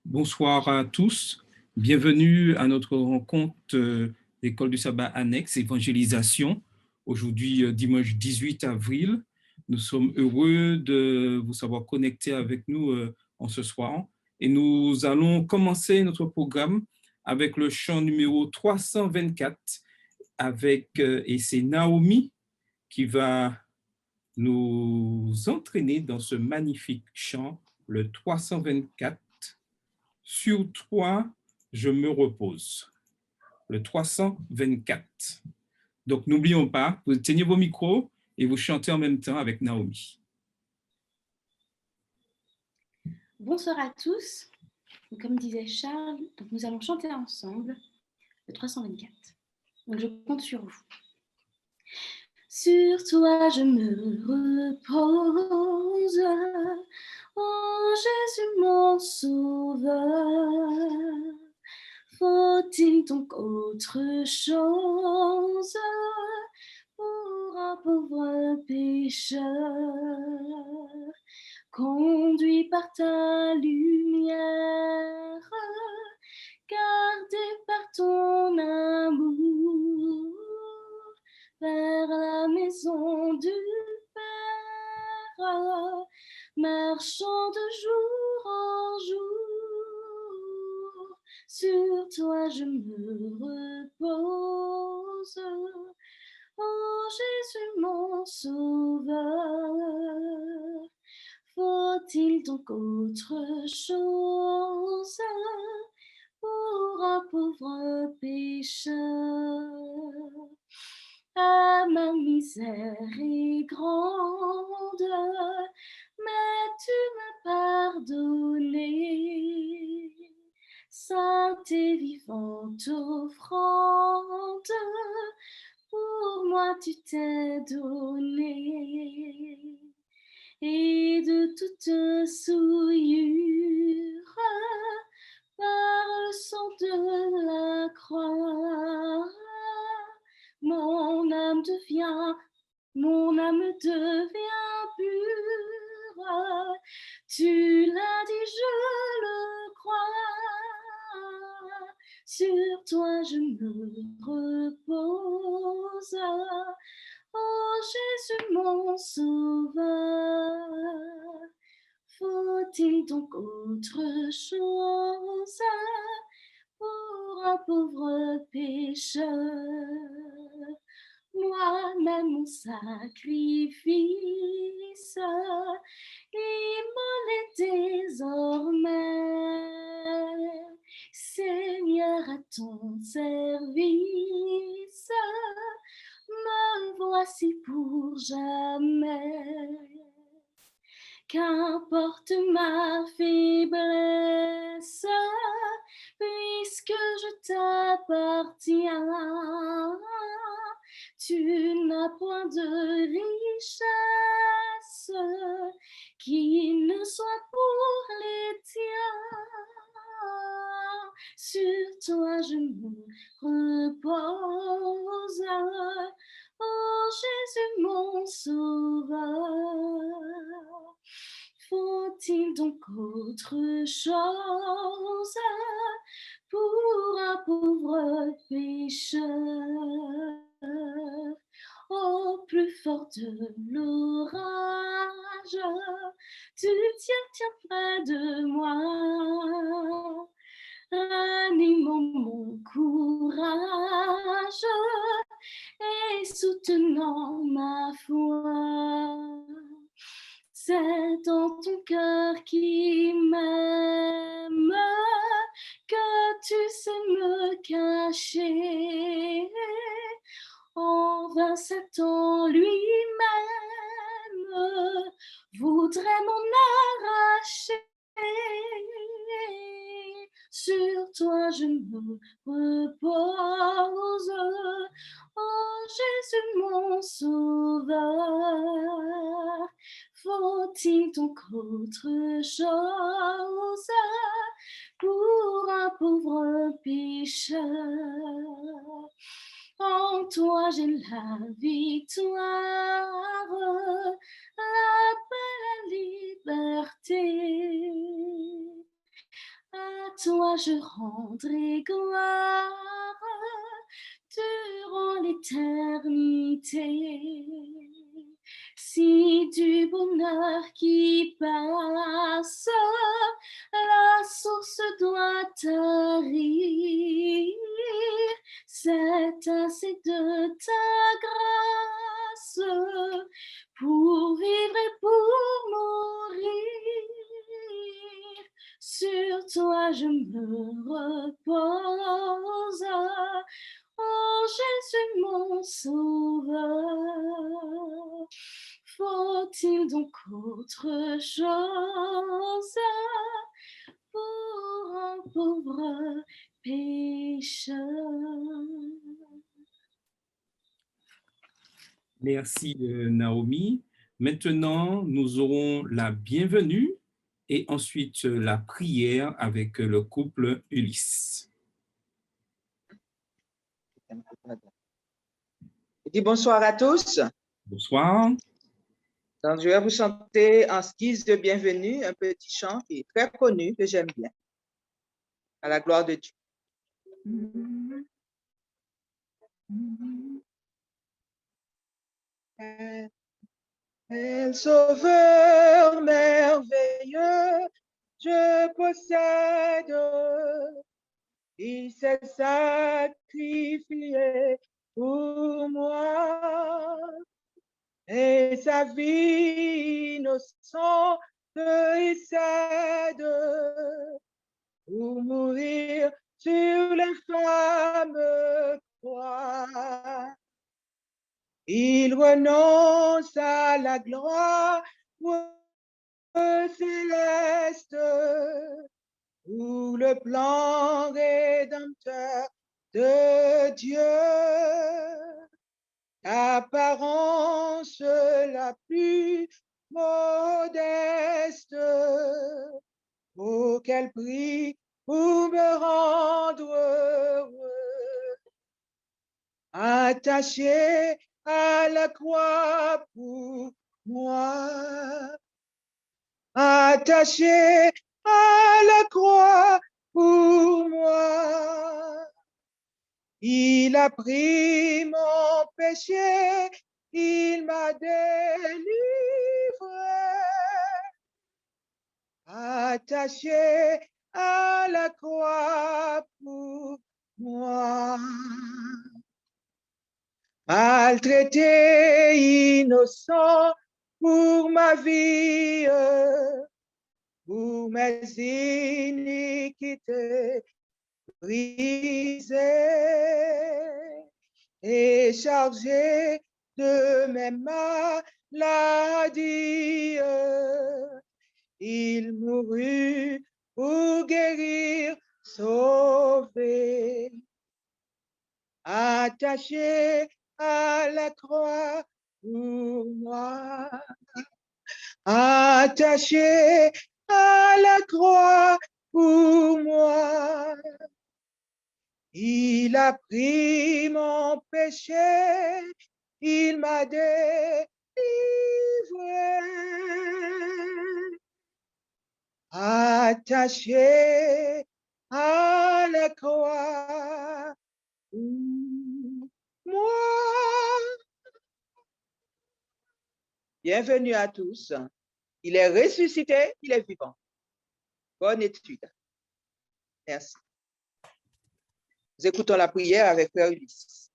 Bonsoir à tous. Bienvenue à notre rencontre d'École du sabbat annexe évangélisation. Aujourd'hui, dimanche 18 avril. Nous sommes heureux de vous savoir connectés avec nous en ce soir. Et nous allons commencer notre programme avec le chant numéro 324 et c'est Naomi qui va nous entraîner dans ce magnifique chant, le 324. Sur toi, je me repose. Le 324. Donc, n'oublions pas, vous tenez vos micros et vous chantez en même temps avec Naomi. Bonsoir à tous. Comme disait Charles, donc nous allons chanter ensemble le 324. Donc je compte sur vous. Sur toi je me repose, oh Jésus mon sauveur. Faut-il donc autre chose pour un pauvre pécheur, conduit par ta lumière, gardé par ton amour, vers la maison du Père, marchant de jour en jour. Sur toi je me repose, oh Jésus mon sauveur. Faut-il donc autre chose pour un pauvre pécheur? Ah, ma misère est grande, mais tu m'as pardonné. Sainte et vivante offrande, pour moi tu t'es donné. Et de toute souillure, par le sang de la croix, mon âme devient pure. Tu l'as dit, je le crois. Sur toi je me repose, oh Jésus mon sauveur. Faut-il donc autre chose pour un pauvre pécheur? Moi-même mon sacrifice, immolé désormais, Seigneur à ton service, me voici pour jamais. Qu'importe ma faiblesse, puisque je t'appartiens, tu n'as point de richesse qui ne soit pour les tiens. Sur toi je me repose, oh Jésus mon sauveur. Faut-il donc autre chose pour un pauvre pécheur? Au plus fort de l'orage, tu tiens près de moi, animant mon courage et soutenant ma foi. C'est dans ton cœur qui m'aime que tu sais me cacher. En 27 ans, lui-même voudrait m'en arracher. Sur toi je me repose, oh Jésus mon sauveur. Faut-il donc autre chose pour un pauvre pécheur? En toi j'ai la victoire, la paix, la liberté. toi je rendrai gloire durant l'éternité. Si du bonheur qui passe, la source doit tarir, c'est assez de ta grâce pour vivre et pour mourir. Sur toi je me repose, oh Jésus mon sauveur. Faut-il donc autre chose pour un pauvre pécheur? Merci Naomi. Maintenant, nous aurons la bienvenue et ensuite la prière avec le couple Ulysse. Je dis bonsoir à tous. Bonsoir. Donc, je vais vous chanter en guise de bienvenue un petit chant qui est très connu, que j'aime bien. À la gloire de Dieu. El Sauveur merveilleux, je possède, il s'est sacrifié pour moi, et sa vie innocente il cède pour mourir sur l'infâme croix. Il renonce à la gloire céleste pour le plan rédempteur de Dieu. Apparence la plus modeste, oh quel prix pour me rendre heureux. Attaché à la croix pour moi, attaché à la croix pour moi. Il a pris mon péché, il m'a délivré. Attaché à la croix pour moi. Maltraité, innocent pour ma vie, pour mes iniquités brisées et chargé de mes maladies. Il mourut pour guérir, sauver. Attaché à la croix pour moi. Attaché à la croix pour moi. Il a pris mon péché, il m'a délivré. Attaché à la croix pour moi. Bienvenue à tous. Il est ressuscité, il est vivant. Bonne étude. Merci. Nous écoutons la prière avec Frère Ulysse.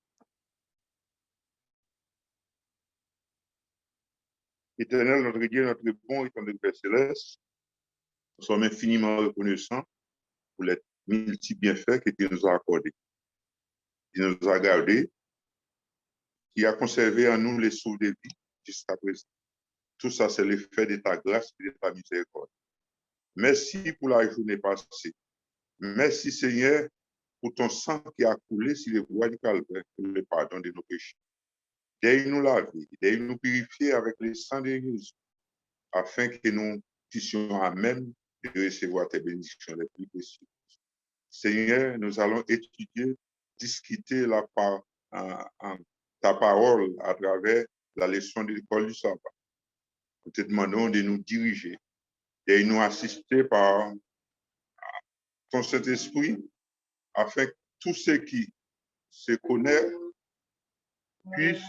Éternel, notre Dieu, notre bon et ton Père céleste, nous sommes infiniment reconnaissants pour les multiples bienfaits que tu nous as accordés. Tu nous as gardés, qui a conservé en nous les souffles de vie jusqu'à présent. Tout ça, c'est l'effet de ta grâce et de ta miséricorde. Merci pour la journée passée. Merci, Seigneur, pour ton sang qui a coulé sur les voies du calvaire pour le pardon de nos péchés. Daigne-nous laver, daigne-nous purifier avec le sang de Jésus, afin que nous puissions à même de recevoir tes bénédictions les plus précieuses. Seigneur, nous allons étudier, discuter ta parole à travers la leçon de l'école du sabbat. Nous te demandons de nous diriger et nous assister par ton Saint-Esprit, afin que tous ceux qui se connaissent puissent,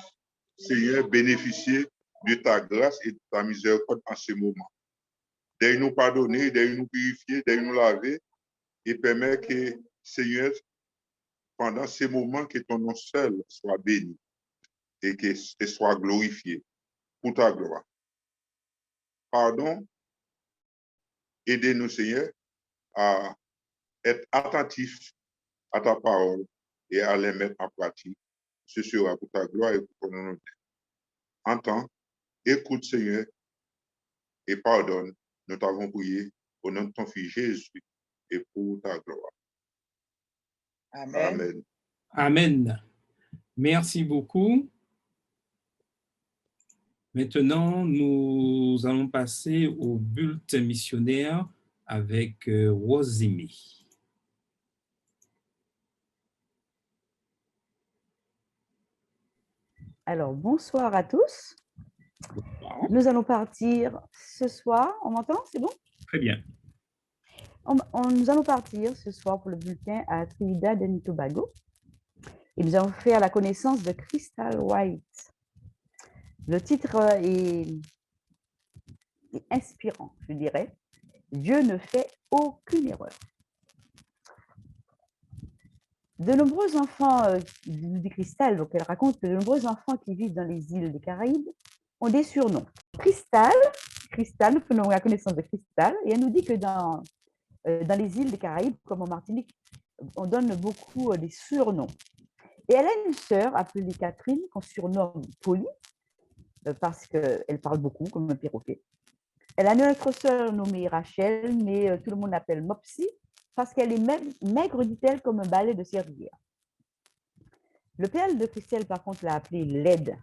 Seigneur, bénéficier de ta grâce et de ta miséricorde en ce moment. D'ailleurs nous pardonner, d'ailleurs nous purifier, d'ailleurs nous laver et permettre que, Seigneur, pendant ces moments, que ton nom seul soit béni et que soit glorifié pour ta gloire. Pardon, aidez-nous, Seigneur, à être attentifs à ta parole et à les mettre en pratique. Ce sera pour ta gloire et pour ton nom. Entends, écoute, Seigneur, et pardonne. Nous t'avons prié au nom de ton Fils Jésus et pour ta gloire. Amen. Amen. Amen. Merci beaucoup. Maintenant, nous allons passer au bulletin missionnaire avec Rosimé. Alors, bonsoir à tous. Nous allons partir ce soir. On m'entend? C'est bon? Très bien. Nous allons partir ce soir pour le bulletin à Trinidad et Tobago. Et nous allons faire la connaissance de Crystal White. Le titre est inspirant, je dirais. Dieu ne fait aucune erreur. De nombreux enfants, nous dit Crystal, donc elle raconte que de nombreux enfants qui vivent dans les îles des Caraïbes ont des surnoms. Crystal, nous prenons la connaissance de Crystal, et elle nous dit que dans les îles des Caraïbes, comme en Martinique, on donne beaucoup des surnoms. Et elle a une sœur appelée Catherine, qu'on surnomme Polly, parce qu'elle parle beaucoup, comme un perroquet. Elle a une autre sœur nommée Rachel, mais tout le monde l'appelle Mopsy, parce qu'elle est maigre, dit-elle, comme un balai de serrurière. Le père de Christelle, par contre, l'a appelée Laide.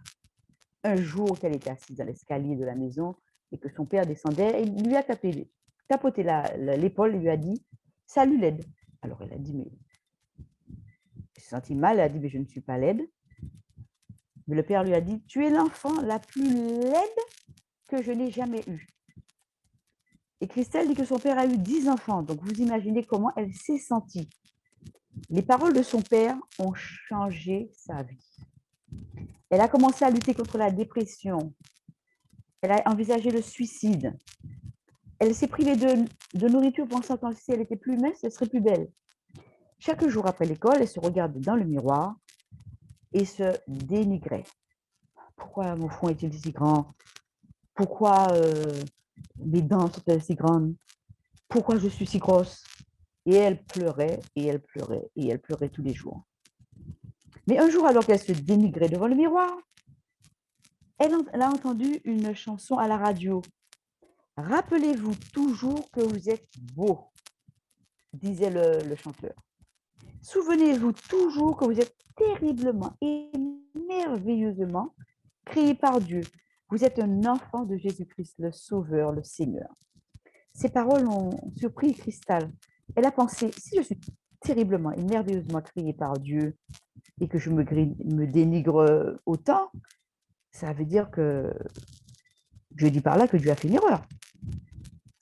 Un jour qu'elle était assise à l'escalier de la maison et que son père descendait, il lui a tapoté l'épaule et lui a dit « Salut Laide ». Alors elle a dit « Mais elle s'est sentie mal, elle a dit « Mais je ne suis pas laide ». Mais le père lui a dit « Tu es l'enfant la plus laide que je n'ai jamais eue ». Et Christelle dit que son père a eu 10 enfants, donc vous imaginez comment elle s'est sentie. Les paroles de son père ont changé sa vie. Elle a commencé à lutter contre la dépression. Elle a envisagé le suicide. Elle s'est privée de nourriture pensant que si elle était plus mince, elle serait plus belle. Chaque jour après l'école, elle se regardait dans le miroir et se dénigrait. Pourquoi mon front est-il si grand? Pourquoi mes dents sont-elles si grandes? Pourquoi je suis si grosse? Et elle pleurait, et elle pleurait, et elle pleurait tous les jours. Mais un jour, alors qu'elle se dénigrait devant le miroir, elle a entendu une chanson à la radio. « Rappelez-vous toujours que vous êtes beau », disait le chanteur. « Souvenez-vous toujours que vous êtes terriblement et merveilleusement créé par Dieu. Vous êtes un enfant de Jésus-Christ, le Sauveur, le Seigneur. » Ces paroles ont surpris Crystal. Elle a pensé, si je suis terriblement et merveilleusement créée par Dieu et que je me dénigre autant, ça veut dire que je dis par là que Dieu a fait une erreur.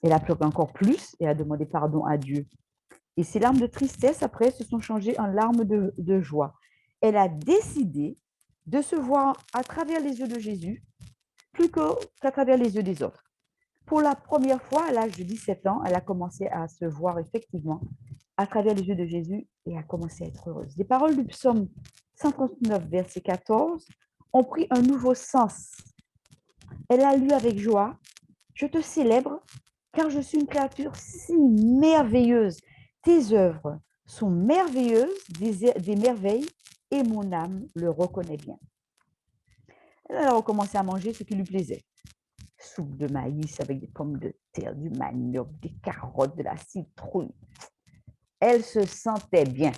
Elle a pleuré encore plus et a demandé pardon à Dieu. Et ses larmes de tristesse, après, se sont changées en larmes de joie. Elle a décidé de se voir à travers les yeux de Jésus plus qu'à travers les yeux des autres. Pour la première fois, à l'âge de 17 ans, elle a commencé à se voir effectivement à travers les yeux de Jésus et a commencé à être heureuse. Les paroles du psaume 139, verset 14, ont pris un nouveau sens. Elle a lu avec joie « Je te célèbre, car je suis une créature si merveilleuse. Tes œuvres sont merveilleuses, des merveilles, et mon âme le reconnaît bien. » Elle a recommencé à manger ce qui lui plaisait. Soupe de maïs avec des pommes de terre, du manioc, des carottes, de la citrouille. Elle se sentait bien.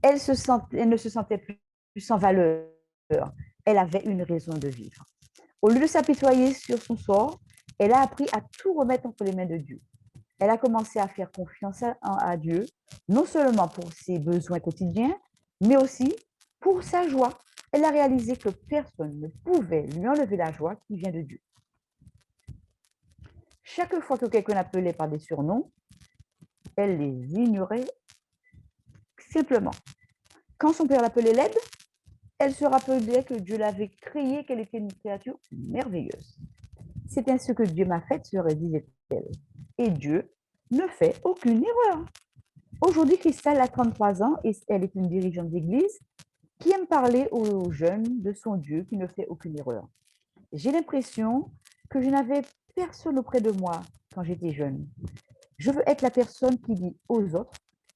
Elle ne se sentait plus sans valeur. Elle avait une raison de vivre. Au lieu de s'apitoyer sur son sort, elle a appris à tout remettre entre les mains de Dieu. Elle a commencé à faire confiance à Dieu, non seulement pour ses besoins quotidiens, mais aussi pour sa joie. Elle a réalisé que personne ne pouvait lui enlever la joie qui vient de Dieu. Chaque fois que quelqu'un l'appelait par des surnoms, Elle les ignorait simplement. Quand son père l'appelait laide, elle se rappelait que Dieu l'avait créée, qu'elle était une créature merveilleuse. C'est ainsi que Dieu m'a faite, disait-elle. Et Dieu ne fait aucune erreur. Aujourd'hui, Christelle a 33 ans et elle est une dirigeante d'église qui aime parler aux jeunes de son Dieu qui ne fait aucune erreur. J'ai l'impression que je n'avais personne auprès de moi quand j'étais jeune. Je veux être la personne qui dit aux autres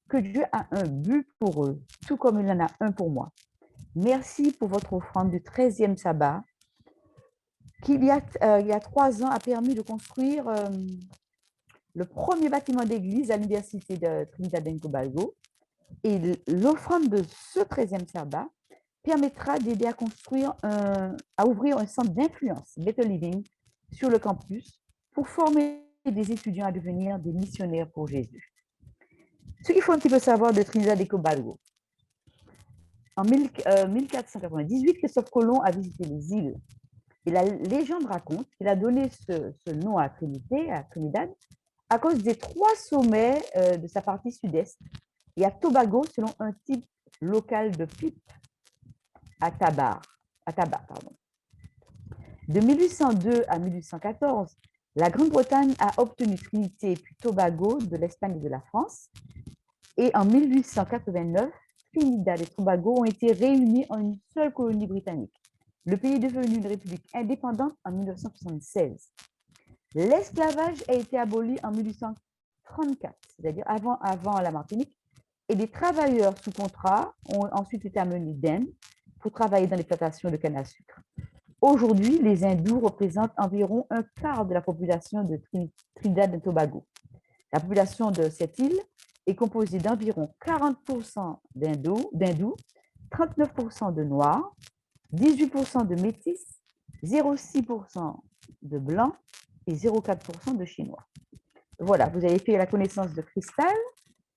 que Dieu a un but pour eux, tout comme il en a un pour moi. Merci pour votre offrande du 13e sabbat qui, il y a 3 ans, a permis de construire le premier bâtiment d'église à l'université de Trinidad et Tobago. Et l'offrande de ce 13e sabbat permettra d'aider à construire, à ouvrir un centre d'influence, Better Living, sur le campus pour former des étudiants à devenir des missionnaires pour Jésus. Ce qu'il faut un petit peu savoir de Trinidad et Tobago. En 1498, Christophe Colomb a visité les îles. Et la légende raconte qu'il a donné ce nom à Trinidad, à cause des 3 sommets de sa partie sud-est, et à Tobago selon un type local de pipe à tabac. De 1802 à 1814, la Grande-Bretagne a obtenu Trinité puis Tobago de l'Espagne et de la France. Et en 1889, Trinidad et Tobago ont été réunis en une seule colonie britannique. Le pays est devenu une république indépendante en 1976. L'esclavage a été aboli en 1834, c'est-à-dire avant la Martinique, et des travailleurs sous contrat ont ensuite été amenés d'Inde pour travailler dans l'exploitation de canne à sucre. Aujourd'hui, les hindous représentent environ un quart de la population de Trinidad et Tobago. La population de cette île est composée d'environ 40% d'hindous, 39% de noirs, 18% de métis, 0,6% de blancs et 0,4% de chinois. Voilà, vous avez fait la connaissance de Christelle,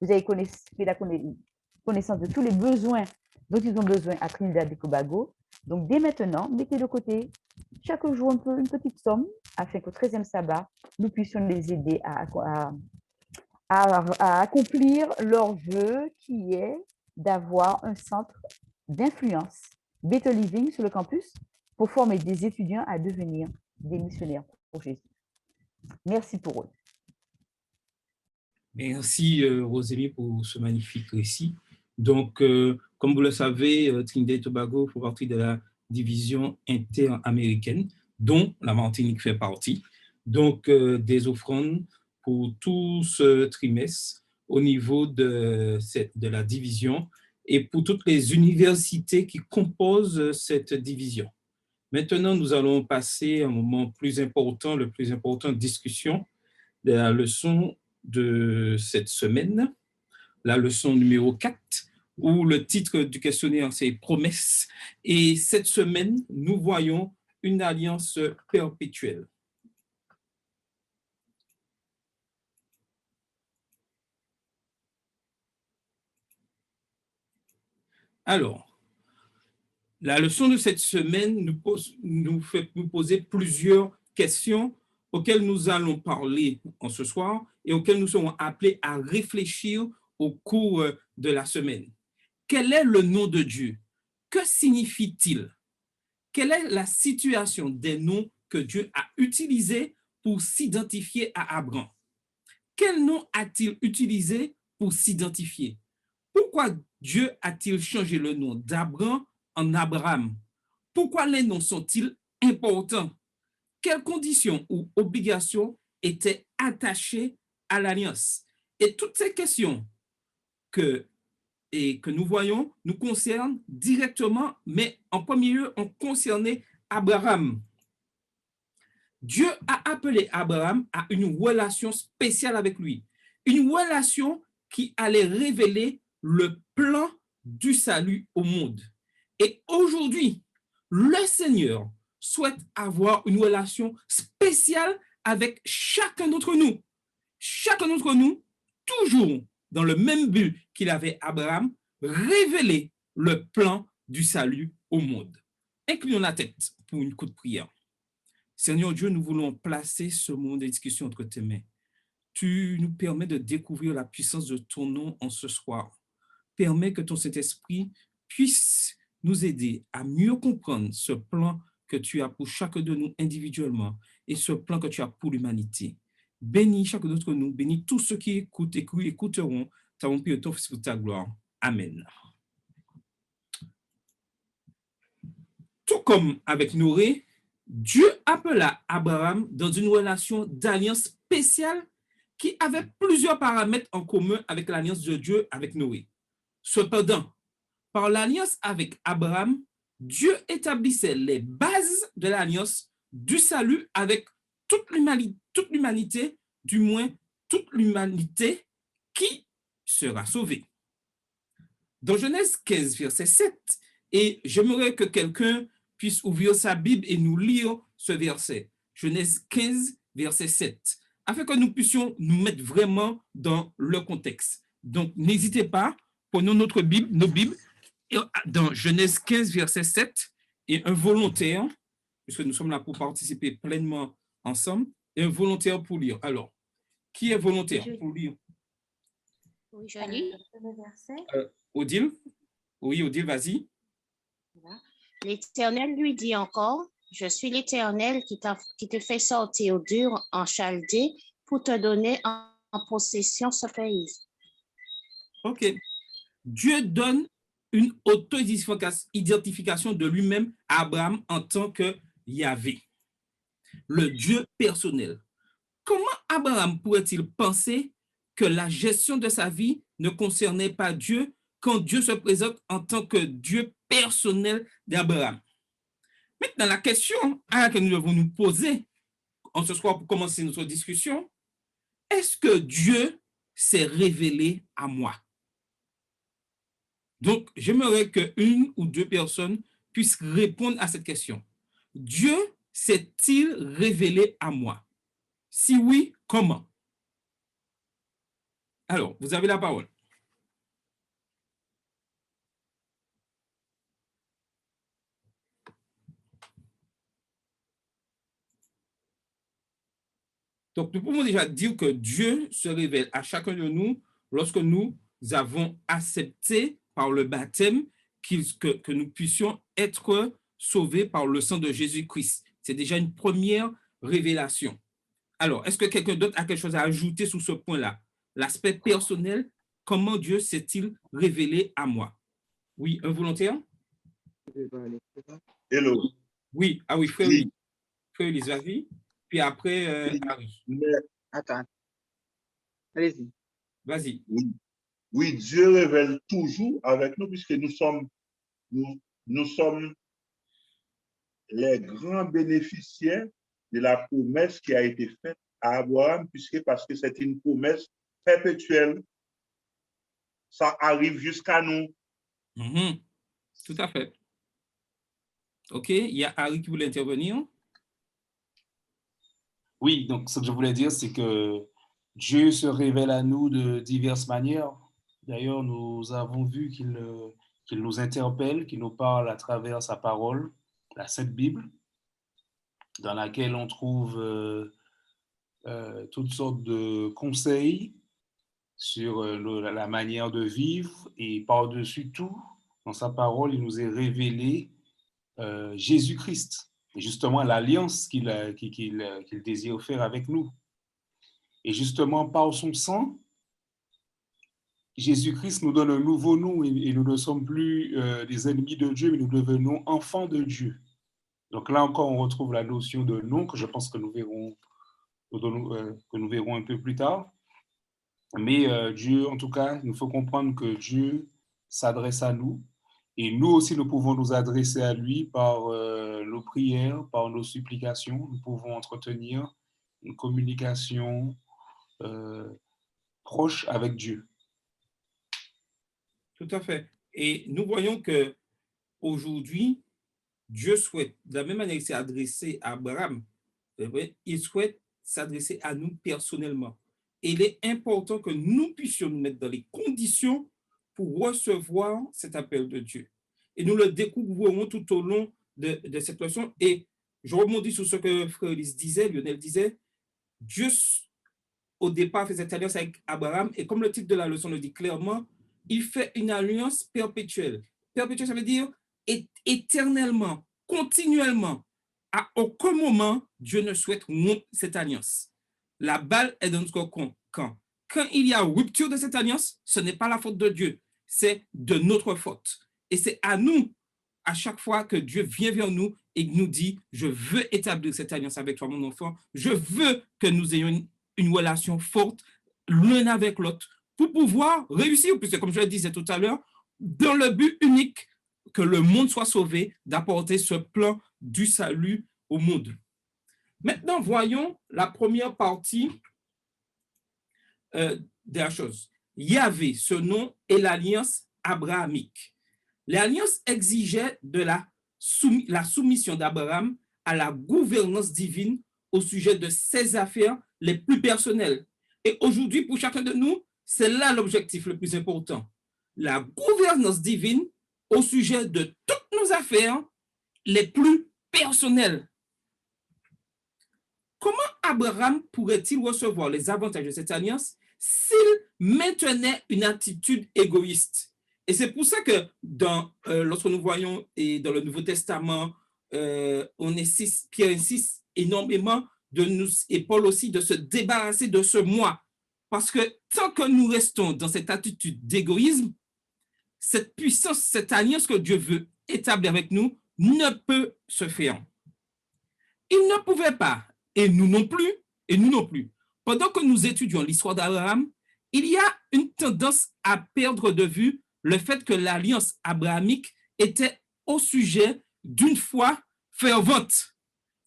vous avez fait la connaissance de tous les besoins dont ils ont besoin à Trinidad et Tobago. Donc, dès maintenant, mettez de côté chaque jour une petite somme afin qu'au 13e sabbat, nous puissions les aider à accomplir leur vœu qui est d'avoir un centre d'influence, Better Living sur le campus, pour former des étudiants à devenir des missionnaires pour Jésus. Merci pour eux. Merci, Rosémie, pour ce magnifique récit. Donc, comme vous le savez, Trinidad et Tobago font partie de la division interaméricaine, dont la Martinique fait partie. Donc, des offrandes pour tout ce trimestre au niveau de la division et pour toutes les universités qui composent cette division. Maintenant, nous allons passer à un moment plus important, le plus important de discussion de la leçon de cette semaine, la leçon numéro 4, où le titre du questionnaire, c'est « Promesses ». Et cette semaine, nous voyons une alliance perpétuelle. Alors, la leçon de cette semaine nous fait nous poser plusieurs questions auxquelles nous allons parler en ce soir et auxquelles nous serons appelés à réfléchir au cours de la semaine. Quel est le nom de Dieu? Que signifie-t-il? Quelle est la situation des noms que Dieu a utilisés pour s'identifier à Abraham? Quel nom a-t-il utilisé pour s'identifier? Pourquoi Dieu a-t-il changé le nom d'Abraham en Abraham? Pourquoi les noms sont-ils importants? Quelles conditions ou obligations étaient attachées à l'alliance? Et toutes ces questions que nous voyons nous concernent directement, mais en premier lieu, ont concerné Abraham. Dieu a appelé Abraham à une relation spéciale avec lui, une relation qui allait révéler le plan du salut au monde. Et aujourd'hui, le Seigneur souhaite avoir une relation spéciale avec chacun d'entre nous. Chacun d'entre nous, toujours dans le même but qu'il avait Abraham, révéler le plan du salut au monde. Inclinons la tête pour une courte prière. Seigneur Dieu, nous voulons placer ce monde de discussion entre tes mains. tu nous permets de découvrir la puissance de ton nom en ce soir. Permets que ton Saint-Esprit puisse nous aider à mieux comprendre ce plan que tu as pour chacun de nous individuellement et ce plan que tu as pour l'humanité. Bénis chacun d'entre nous, bénis tous ceux qui écoutent et qui écouteront. T'avons prié ton Fils pour ta gloire. Amen. Tout comme avec Noé, Dieu appela Abraham dans une relation d'alliance spéciale qui avait plusieurs paramètres en commun avec l'alliance de Dieu avec Noé. Cependant, par l'alliance avec Abraham, Dieu établissait les bases de l'alliance du salut avec toute l'humanité, du moins toute l'humanité qui sera sauvée. Dans Genèse 15, verset 7, et j'aimerais que quelqu'un puisse ouvrir sa Bible et nous lire ce verset. Genèse 15, verset 7, afin que nous puissions nous mettre vraiment dans le contexte. Donc, n'hésitez pas, prenons notre Bible, nos Bibles, dans Genèse 15, verset 7, et un volontaire, puisque nous sommes là pour participer pleinement ensemble, et un volontaire pour lire. Alors, qui est volontaire pour lire? Oui, je lis. Odile? Oui, Odile, vas-y. L'Éternel lui dit encore, je suis l'Éternel qui te fait sortir d'Ur en Chaldée pour te donner en possession ce pays. OK. Dieu donne une auto-identification de lui-même à Abraham en tant que Yahvé, le Dieu personnel. Comment Abraham pourrait-il penser que la gestion de sa vie ne concernait pas Dieu quand Dieu se présente en tant que Dieu personnel d'Abraham? Maintenant, la question à laquelle nous devons nous poser en ce soir pour commencer notre discussion, est-ce que Dieu s'est révélé à moi? Donc, j'aimerais qu'une ou deux personnes puissent répondre à cette question. Dieu s'est-il révélé à moi? Si oui, comment? Alors, vous avez la parole. Donc, nous pouvons déjà dire que Dieu se révèle à chacun de nous lorsque nous avons accepté par le baptême que nous puissions être sauvés par le sang de Jésus-Christ. C'est déjà une première révélation. Alors, est-ce que quelqu'un d'autre a quelque chose à ajouter sur ce point-là? L'aspect personnel, comment Dieu s'est-il révélé à moi? Oui, un volontaire? Hello. Oui, ah oui, frère Ulysse. Frère Ulysse, vas-y. Puis après, Harry. Attends. Allez-y. Vas-y. Oui, Dieu révèle toujours avec nous puisque nous sommes les grands bénéficiaires de la promesse qui a été faite à Abraham, parce que c'est une promesse perpétuelle. Ça arrive jusqu'à nous. Tout à fait. OK, il y a Harry qui voulait intervenir. Oui, donc ce que je voulais dire, c'est que Dieu se révèle à nous de diverses manières. D'ailleurs, nous avons vu qu'il nous interpelle, qu'il nous parle à travers sa parole, la Sainte Bible, dans laquelle on trouve toutes sortes de conseils sur la manière de vivre, et par-dessus tout, dans sa parole, il nous est révélé Jésus-Christ, et justement l'alliance qu'il désire faire avec nous. Et justement, par son sang, Jésus-Christ nous donne un nouveau nom, et nous ne sommes plus des ennemis de Dieu, mais nous devenons enfants de Dieu. Donc là encore, on retrouve la notion de nom que je pense que nous verrons un peu plus tard. Mais Dieu, en tout cas, il faut comprendre que Dieu s'adresse à nous, et nous aussi, nous pouvons nous adresser à lui par nos prières, par nos supplications. Nous pouvons entretenir une communication proche avec Dieu. Tout à fait. Et nous voyons que aujourd'hui, Dieu souhaite, de la même manière qu'il s'est adressé à Abraham, il souhaite s'adresser à nous personnellement. Et il est important que nous puissions nous mettre dans les conditions pour recevoir cet appel de Dieu. Et nous le découvrons tout au long de cette leçon. Et je rebondis sur ce que Frère Ulysse disait, Lionel disait, Dieu au départ, fait cette alliance avec Abraham, et comme le titre de la leçon le dit clairement, il fait une alliance perpétuelle. Perpétuelle, ça veut dire éternellement, continuellement. À aucun moment, Dieu ne souhaite rompre cette alliance. La balle est dans notre camp. Quand il y a rupture de cette alliance, ce n'est pas la faute de Dieu, c'est de notre faute. Et c'est à nous, à chaque fois que Dieu vient vers nous et nous dit, je veux établir cette alliance avec toi, mon enfant, je veux que nous ayons une relation forte l'un avec l'autre pour pouvoir réussir, puisque comme je le disais tout à l'heure, dans le but unique que le monde soit sauvé, d'apporter ce plan du salut au monde. Maintenant, voyons la première partie de la chose. Yahvé, ce nom est l'alliance abrahamique. L'alliance exigeait de la soumission d'Abraham à la gouvernance divine au sujet de ses affaires les plus personnelles. Et aujourd'hui, pour chacun de nous, c'est là l'objectif le plus important. La gouvernance divine au sujet de toutes nos affaires les plus personnelles. Comment Abraham pourrait-il recevoir les avantages de cette alliance s'il maintenait une attitude égoïste? Et c'est pour ça que lorsque nous voyons et dans le Nouveau Testament, Pierre insiste énormément et Paul aussi, de se débarrasser de ce moi. Parce que tant que nous restons dans cette attitude d'égoïsme, cette puissance, cette alliance que Dieu veut établir avec nous ne peut se faire. Il ne pouvait pas, et nous non plus, Pendant que nous étudions l'histoire d'Abraham, il y a une tendance à perdre de vue le fait que l'alliance abrahamique était au sujet d'une foi fervente.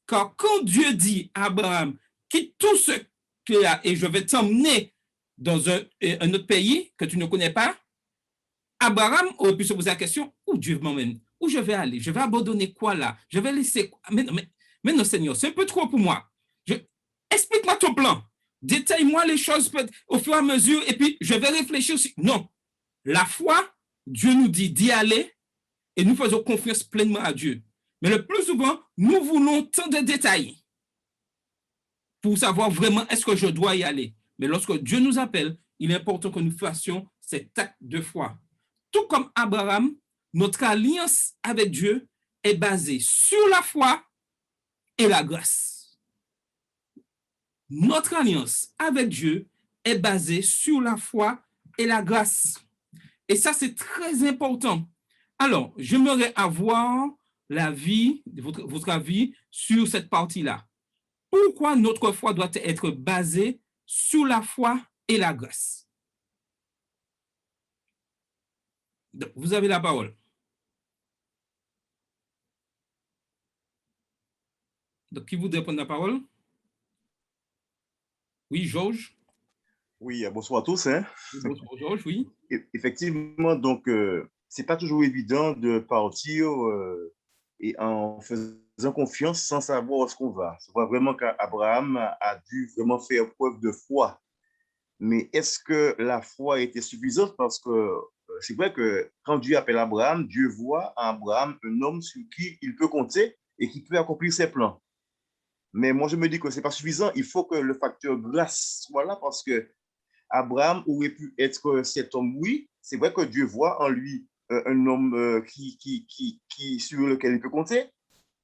Car quand Dieu dit à Abraham, quitte tout ce qu'il y a et je vais t'emmener dans un autre pays que tu ne connais pas, Abraham aurait pu se poser la question, où Dieu m'emmène? Où je vais aller? Je vais abandonner quoi là? Je vais laisser quoi? Mais non, Seigneur, c'est un peu trop pour moi. Explique-moi ton plan. Détaille-moi les choses au fur et à mesure et puis je vais réfléchir aussi. Non. La foi, Dieu nous dit d'y aller et nous faisons confiance pleinement à Dieu. Mais le plus souvent, nous voulons tant de détails pour savoir vraiment est-ce que je dois y aller. Mais lorsque Dieu nous appelle, il est important que nous fassions cet acte de foi. Tout comme Abraham, notre alliance avec Dieu est basée sur la foi et la grâce. Notre alliance avec Dieu est basée sur la foi et la grâce. Et ça, c'est très important. Alors, j'aimerais avoir votre avis sur cette partie-là. Pourquoi notre foi doit être basée sur la foi et la grâce? Donc, vous avez la parole. Donc, qui voudrait prendre la parole? Oui, Georges. Oui, bonsoir à tous. Hein. Bonsoir, Georges, oui. Effectivement, donc, c'est pas toujours évident de partir et en faisant confiance sans savoir où est-ce qu'on va. Je vois vraiment qu'Abraham a dû vraiment faire preuve de foi. Mais est-ce que la foi était suffisante? Parce que c'est vrai que quand Dieu appelle Abraham, Dieu voit en Abraham un homme sur qui il peut compter et qui peut accomplir ses plans. Mais moi, je me dis que ce n'est pas suffisant. Il faut que le facteur grâce soit là parce que Abraham aurait pu être cet homme, oui. C'est vrai que Dieu voit en lui un homme sur lequel il peut compter,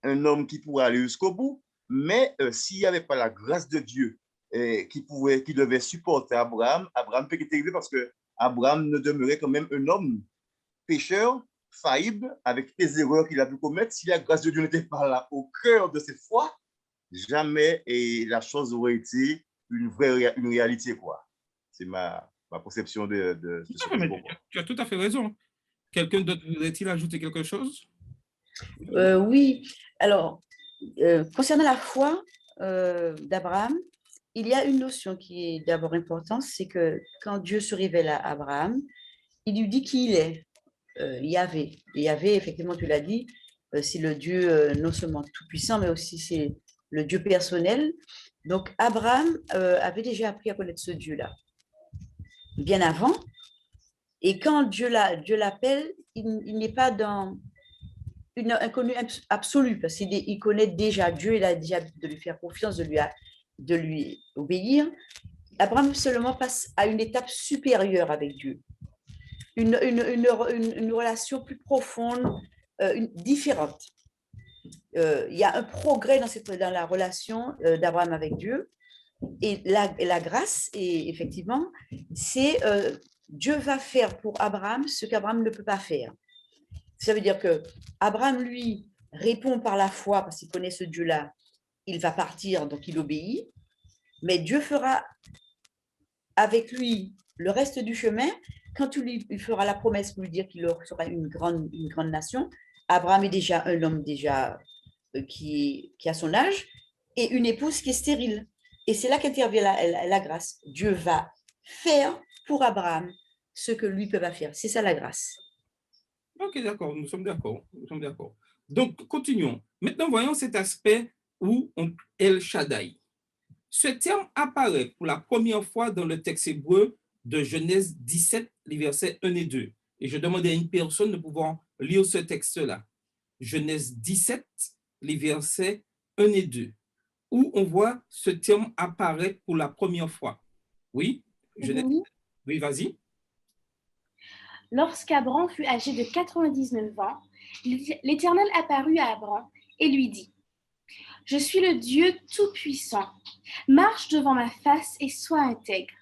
un homme qui pourrait aller jusqu'au bout. Mais s'il n'y avait pas la grâce de Dieu qui devait supporter Abraham, Abraham peut être élevé parce que Abraham ne demeurait quand même un homme pécheur, faillible, avec les erreurs qu'il a pu commettre. Si la grâce de Dieu n'était pas là au cœur de cette foi, jamais la chose aurait été une réalité, quoi. C'est ma conception de ce que je comprends. Tu as tout à fait raison. Quelqu'un d'autre voudrait-il ajouter quelque chose? Oui. Alors, concernant la foi d'Abraham, il y a une notion qui est d'abord importante, c'est que quand Dieu se révèle à Abraham, il lui dit qui il est, Yahvé. Et Yahvé, effectivement, tu l'as dit, c'est le Dieu non seulement tout-puissant, mais aussi c'est le Dieu personnel. Donc, Abraham avait déjà appris à connaître ce Dieu-là bien avant. Et quand Dieu l'appelle, il n'est pas dans une inconnue absolue, parce qu'il connaît déjà Dieu, il a déjà de lui faire confiance, de lui obéir. Abraham seulement passe à une étape supérieure avec Dieu, une relation plus profonde, différente. Il y a un progrès dans la relation d'Abraham avec Dieu. Et la grâce, et effectivement, c'est Dieu va faire pour Abraham ce qu'Abraham ne peut pas faire. Ça veut dire que Abraham, lui, répond par la foi parce qu'il connaît ce Dieu-là. Il va partir, donc il obéit. Mais Dieu fera avec lui le reste du chemin quand il fera la promesse pour lui dire qu'il sera une grande nation. Abraham est déjà un homme qui a son âge et une épouse qui est stérile. Et c'est là qu'intervient la grâce. Dieu va faire pour Abraham ce que lui ne peut pas faire. C'est ça la grâce. Ok, d'accord, nous sommes d'accord. Donc, continuons. Maintenant, voyons cet aspect où El Shaddai. Ce terme apparaît pour la première fois dans le texte hébreu de Genèse 17, les versets 1 et 2. Et je demande à une personne de pouvoir lire ce texte-là. Genèse 17, les versets 1 et 2, où on voit ce terme apparaître pour la première fois. Oui, oui, vas-y. Lorsqu'Abram fut âgé de 99 ans, l'Éternel apparut à Abram et lui dit : « Je suis le Dieu Tout-Puissant. Marche devant ma face et sois intègre.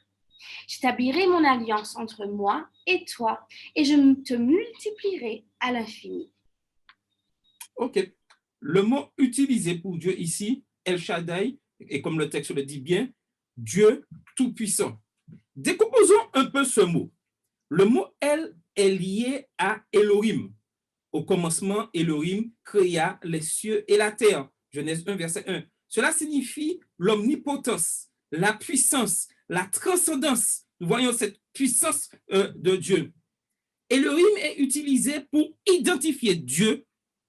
J'établirai mon alliance entre moi et toi, et je te multiplierai à l'infini. » Ok. Le mot utilisé pour Dieu ici, El Shaddai, et comme le texte le dit bien, Dieu Tout-Puissant. Décomposons un peu ce mot. Le mot El est lié à Elohim. Au commencement, Elohim créa les cieux et la terre. Genèse 1, verset 1. Cela signifie l'omnipotence, la puissance, la transcendance. Nous voyons cette puissance de Dieu. Elohim est utilisé pour identifier Dieu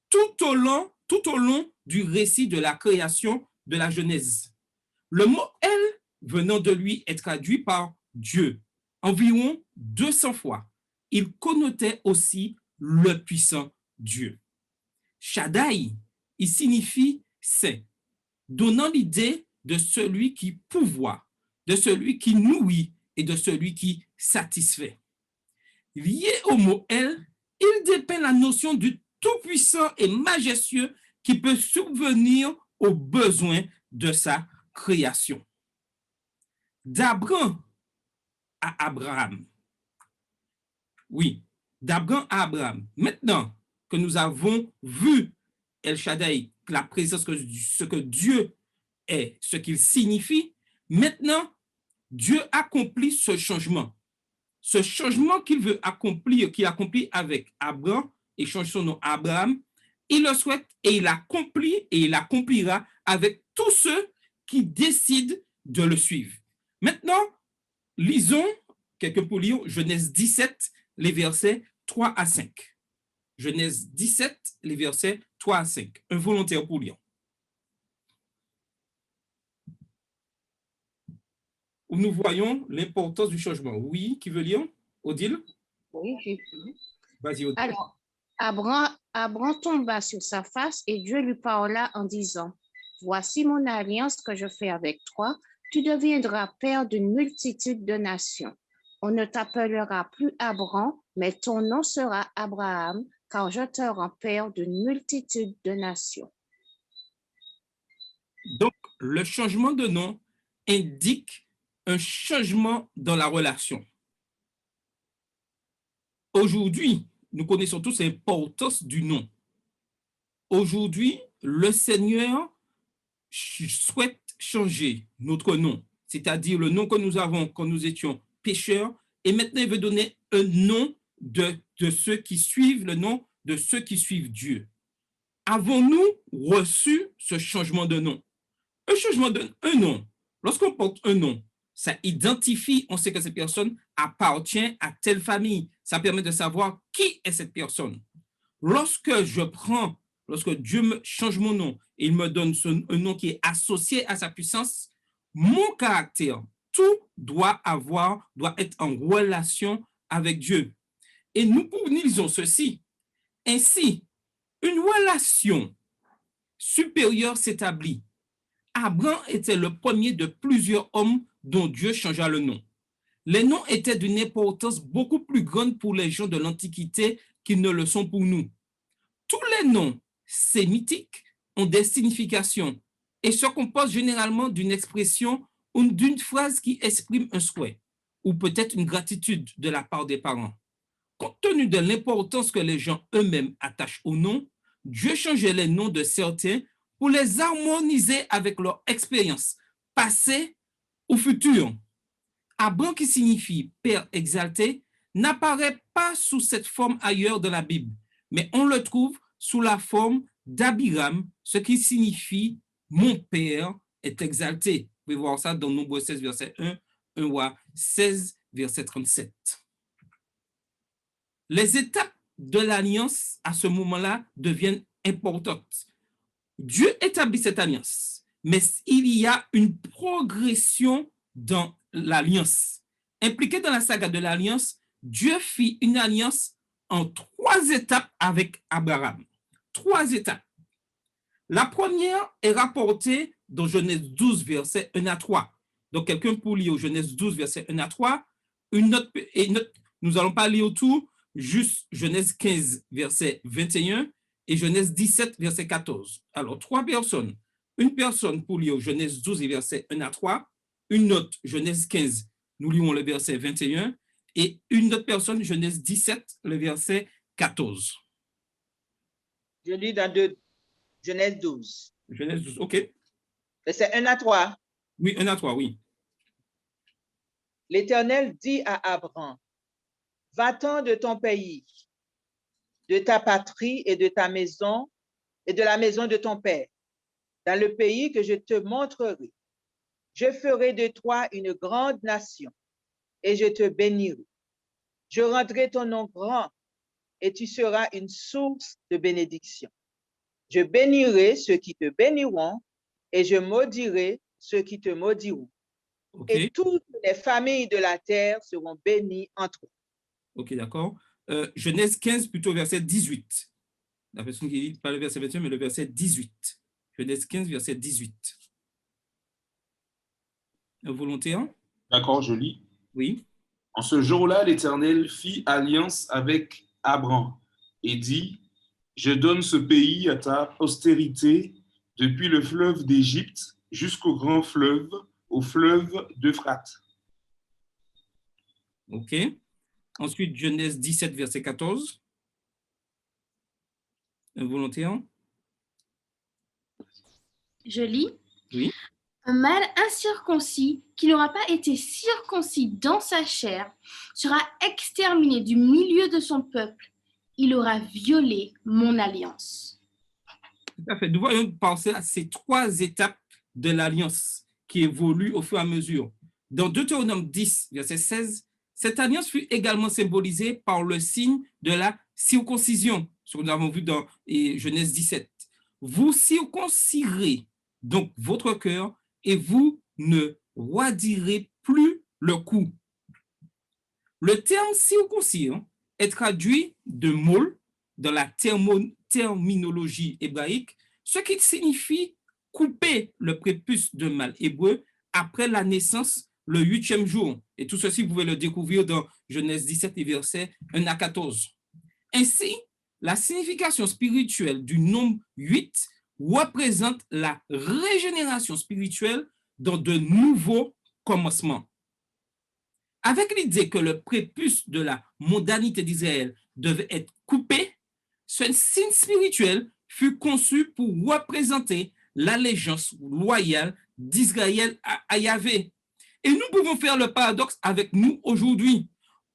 tout au long du récit de la création de la Genèse. Le mot El venant de lui est traduit par Dieu environ 200 fois. Il connotait aussi le puissant Dieu. Shaddai, il signifie saint, donnant l'idée de celui qui pourvoit, de celui qui nourrit et de celui qui satisfait. Lié au mot El, il dépeint la notion du tout-puissant et majestueux qui peut subvenir aux besoins de sa création. D'Abraham à Abraham. Oui, d'Abraham à Abraham. Maintenant que nous avons vu El Shaddai, la présence, ce que Dieu est, ce qu'il signifie, maintenant, Dieu accomplit ce changement. Ce changement qu'il veut accomplir, qu'il accomplit avec Abraham, et change son nom à Abraham, il le souhaite et il l'accomplit et il l'accomplira avec tous ceux qui décident de le suivre. Maintenant, lisons, quelqu'un pour lire, Genèse 17, les versets 3 à 5. Genèse 17, les versets 3 à 5. Un volontaire pour lire. Où nous voyons l'importance du changement. Oui, qui veut lire? Odile? Oui, vas-y, Odile. Alors, Abraham tomba sur sa face et Dieu lui parla en disant : « Voici mon alliance que je fais avec toi. Tu deviendras père d'une multitude de nations. On ne t'appellera plus Abraham, mais ton nom sera Abraham, car je te rends père d'une multitude de nations. » Donc, le changement de nom indique un changement dans la relation. Aujourd'hui, nous connaissons tous l'importance du nom. Aujourd'hui, le Seigneur souhaite changer notre nom, c'est-à-dire le nom que nous avons quand nous étions pécheurs, et maintenant il veut donner un nom de ceux qui suivent le nom de ceux qui suivent Dieu. Avons-nous reçu ce changement de nom? Un changement de nom, lorsqu'on porte un nom, ça identifie, on sait que cette personne appartient à telle famille. Ça permet de savoir qui est cette personne. Lorsque Dieu me change mon nom et il me donne un nom qui est associé à sa puissance, mon caractère, tout doit être en relation avec Dieu. Et nous lisons ceci. Ainsi, une relation supérieure s'établit. Abraham était le premier de plusieurs hommes dont Dieu changea le nom. Les noms étaient d'une importance beaucoup plus grande pour les gens de l'Antiquité qu'ils ne le sont pour nous. Tous les noms sémitiques ont des significations et se composent généralement d'une expression ou d'une phrase qui exprime un souhait ou peut-être une gratitude de la part des parents. Compte tenu de l'importance que les gens eux-mêmes attachent aux noms, Dieu changeait les noms de certains pour les harmoniser avec leur expérience passée ou future. Abraham, qui signifie Père exalté, n'apparaît pas sous cette forme ailleurs dans la Bible, mais on le trouve sous la forme d'Abiram, ce qui signifie mon Père est exalté. Vous pouvez voir ça dans Nombre 16, verset 1, 1 roi 16, verset 37. Les étapes de l'alliance à ce moment-là deviennent importantes. Dieu établit cette alliance, mais il y a une progression dans l'alliance. Impliqué dans la saga de l'alliance, Dieu fit une alliance en 3 étapes avec Abraham. 3 étapes. La première est rapportée dans Genèse 12, verset 1 à 3. Donc, quelqu'un pour lire Genèse 12, verset 1 à 3. Nous n'allons pas lire tout, juste Genèse 15, verset 21 et Genèse 17, verset 14. Alors, 3 personnes. Une personne pour lire Genèse 12, verset 1 à 3. Une autre, Genèse 15, nous lisons le verset 21. Et une autre personne, Genèse 17, le verset 14. Je lis dans Genèse 12. Genèse 12, OK. Verset 1 à 3. Oui, 1 à 3, oui. L'Éternel dit à Abraham, va-t'en de ton pays, de ta patrie et de ta maison et de la maison de ton père, dans le pays que je te montrerai. Je ferai de toi une grande nation et je te bénirai. Je rendrai ton nom grand et tu seras une source de bénédiction. Je bénirai ceux qui te béniront et je maudirai ceux qui te maudiront. Okay. Et toutes les familles de la terre seront bénies entre eux. OK, d'accord. Genèse 15, plutôt verset 18. La personne qui dit pas le verset 21, mais le verset 18. Genèse 15, verset 18. Un volontaire? D'accord, je lis. Oui. En ce jour-là, l'Éternel fit alliance avec Abraham et dit, je donne ce pays à ta postérité depuis le fleuve d'Égypte jusqu'au grand fleuve, au fleuve d'Euphrate. OK. Ensuite, Genèse 17, verset 14. Un volontaire? Je lis. Oui. Un mâle incirconcis qui n'aura pas été circoncis dans sa chair sera exterminé du milieu de son peuple. Il aura violé mon alliance. Tout à fait. Nous voyons penser à ces 3 étapes de l'alliance qui évoluent au fur et à mesure. Dans Deutéronome 10, verset 16, cette alliance fut également symbolisée par le signe de la circoncision, ce que nous avons vu dans Genèse 17. Vous circoncirez donc votre cœur et vous ne roidirez plus le cou. Le terme circoncire est traduit de mol dans la terminologie hébraïque, ce qui signifie couper le prépuce d'un mâle hébreu après la naissance le 8e jour. Et tout ceci, vous pouvez le découvrir dans Genèse 17 et versets 1 à 14. Ainsi, la signification spirituelle du nombre 8 représente la régénération spirituelle dans de nouveaux commencements. Avec l'idée que le prépuce de la mondanité d'Israël devait être coupé, ce signe spirituel fut conçu pour représenter l'allégeance loyale d'Israël à Yahvé. Et nous pouvons faire le paradoxe avec nous aujourd'hui,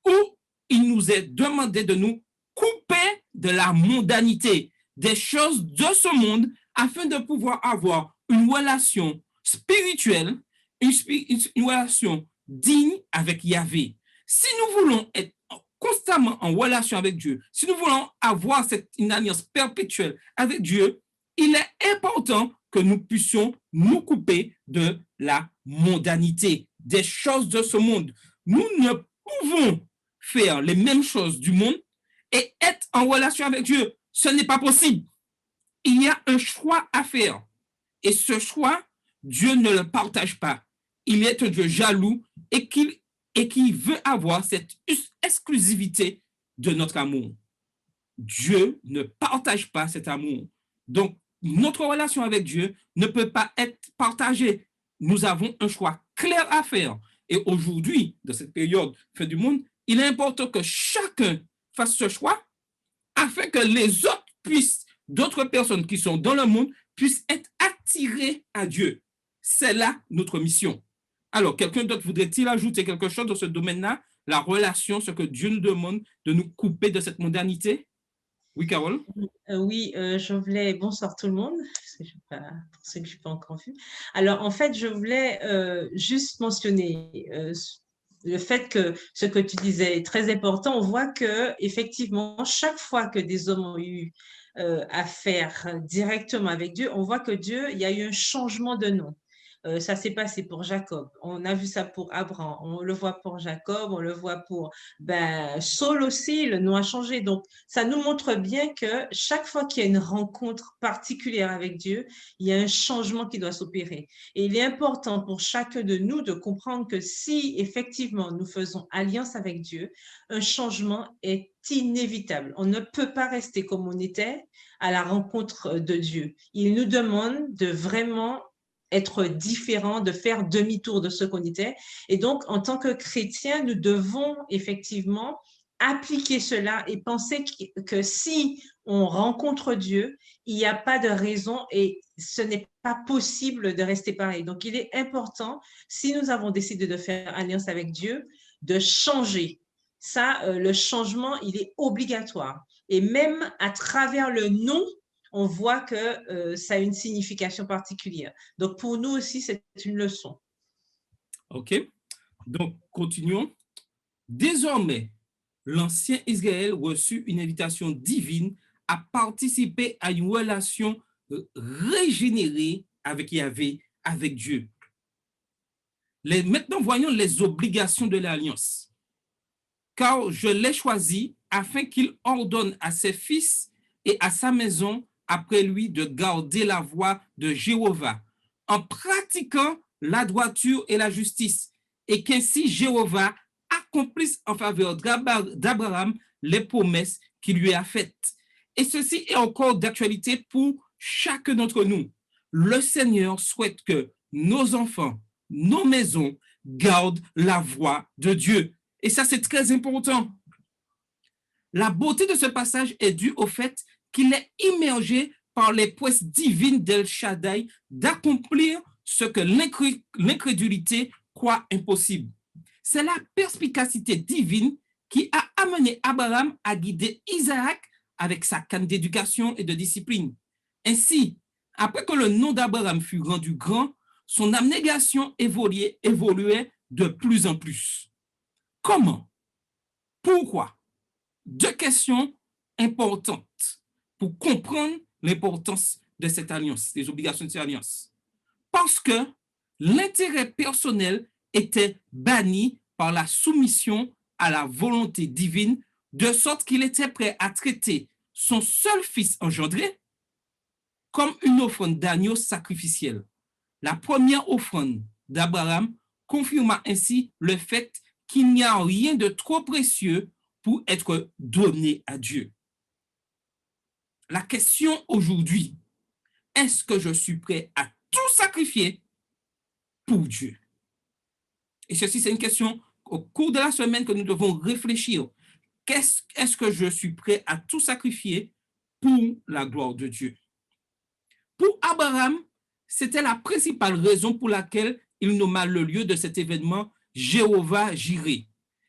où il nous est demandé de nous couper de la mondanité, des choses de ce monde, afin de pouvoir avoir une relation spirituelle, une relation digne avec Yahvé. Si nous voulons être constamment en relation avec Dieu, si nous voulons avoir une alliance perpétuelle avec Dieu, il est important que nous puissions nous couper de la mondanité, des choses de ce monde. Nous ne pouvons faire les mêmes choses du monde et être en relation avec Dieu. Ce n'est pas possible. Il y a un choix à faire. Et ce choix, Dieu ne le partage pas. il est un Dieu jaloux et qui veut avoir cette exclusivité de notre amour. Dieu ne partage pas cet amour. Donc, notre relation avec Dieu ne peut pas être partagée. Nous avons un choix clair à faire. Et aujourd'hui, dans cette période fin du monde, il est important que chacun fasse ce choix afin que les autres d'autres personnes qui sont dans le monde puissent être attirées à Dieu. C'est là notre mission. Alors, quelqu'un d'autre voudrait-il ajouter quelque chose dans ce domaine-là, la relation, ce que Dieu nous demande de nous couper de cette modernité? Oui, Carole? Oui, je voulais, bonsoir tout le monde, pour ceux que je n'ai pas encore vu. Alors, en fait, je voulais juste mentionner le fait que ce que tu disais est très important. On voit que effectivement, chaque fois que des hommes ont eu affaire directement avec Dieu, on voit que Dieu, il y a eu un changement de nom. Ça s'est passé pour Jacob. On a vu ça pour Abraham. On le voit pour Jacob. On le voit pour Saul aussi. Le nom a changé. Donc, ça nous montre bien que chaque fois qu'il y a une rencontre particulière avec Dieu, il y a un changement qui doit s'opérer. Et il est important pour chacun de nous de comprendre que si effectivement nous faisons alliance avec Dieu, un changement est inévitable. On ne peut pas rester comme on était à la rencontre de Dieu. Il nous demande de vraiment être différent, de faire demi-tour de ce qu'on était. Et donc, en tant que chrétiens, nous devons effectivement appliquer cela et penser que si on rencontre Dieu, il n'y a pas de raison et ce n'est pas possible de rester pareil. Donc, il est important, si nous avons décidé de faire alliance avec Dieu, de changer. Ça, le changement, il est obligatoire. Et même à travers le nom, on voit que ça a une signification particulière. Donc, pour nous aussi, c'est une leçon. OK. Donc, continuons. Désormais, l'ancien Israël reçut une invitation divine à participer à une relation régénérée avec Yahvé, avec Dieu. Maintenant, voyons les obligations de l'alliance. Car je l'ai choisi afin qu'il ordonne à ses fils et à sa maison après lui de garder la voie de Jéhovah en pratiquant la droiture et la justice, et qu'ainsi Jéhovah accomplisse en faveur d'Abraham les promesses qu'il lui a faites. Et ceci est encore d'actualité pour chacun d'entre nous. Le Seigneur souhaite que nos enfants, nos maisons gardent la voie de Dieu. Et ça, c'est très important. La beauté de ce passage est due au fait qu'il est immergé par les prouesses divines d'El Shaddai d'accomplir ce que l'incrédulité croit impossible. C'est la perspicacité divine qui a amené Abraham à guider Isaac avec sa canne d'éducation et de discipline. Ainsi, après que le nom d'Abraham fut rendu grand, son abnégation évoluait de plus en plus. Comment? Pourquoi? Deux questions importantes pour comprendre l'importance de cette alliance, des obligations de cette alliance. Parce que l'intérêt personnel était banni par la soumission à la volonté divine, de sorte qu'il était prêt à traiter son seul fils engendré comme une offrande d'agneau sacrificiel. La première offrande d'Abraham confirma ainsi le fait qu'il n'y a rien de trop précieux pour être donné à Dieu. La question aujourd'hui, est-ce que je suis prêt à tout sacrifier pour Dieu? Et ceci, c'est une question au cours de la semaine que nous devons réfléchir. Est-ce que je suis prêt à tout sacrifier pour la gloire de Dieu? Pour Abraham, c'était la principale raison pour laquelle il nomma le lieu de cet événement Jéhovah Jireh.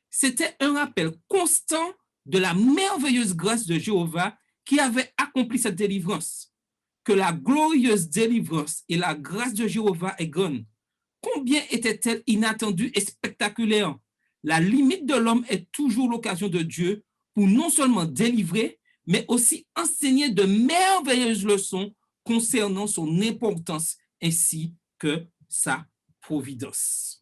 C'était un rappel constant de la merveilleuse grâce de Jéhovah qui avait accompli cette délivrance. Que la glorieuse délivrance et la grâce de Jéhovah est grande. Combien était-elle inattendue et spectaculaire? La limite de l'homme est toujours l'occasion de Dieu pour non seulement délivrer, mais aussi enseigner de merveilleuses leçons concernant son importance ainsi que sa providence.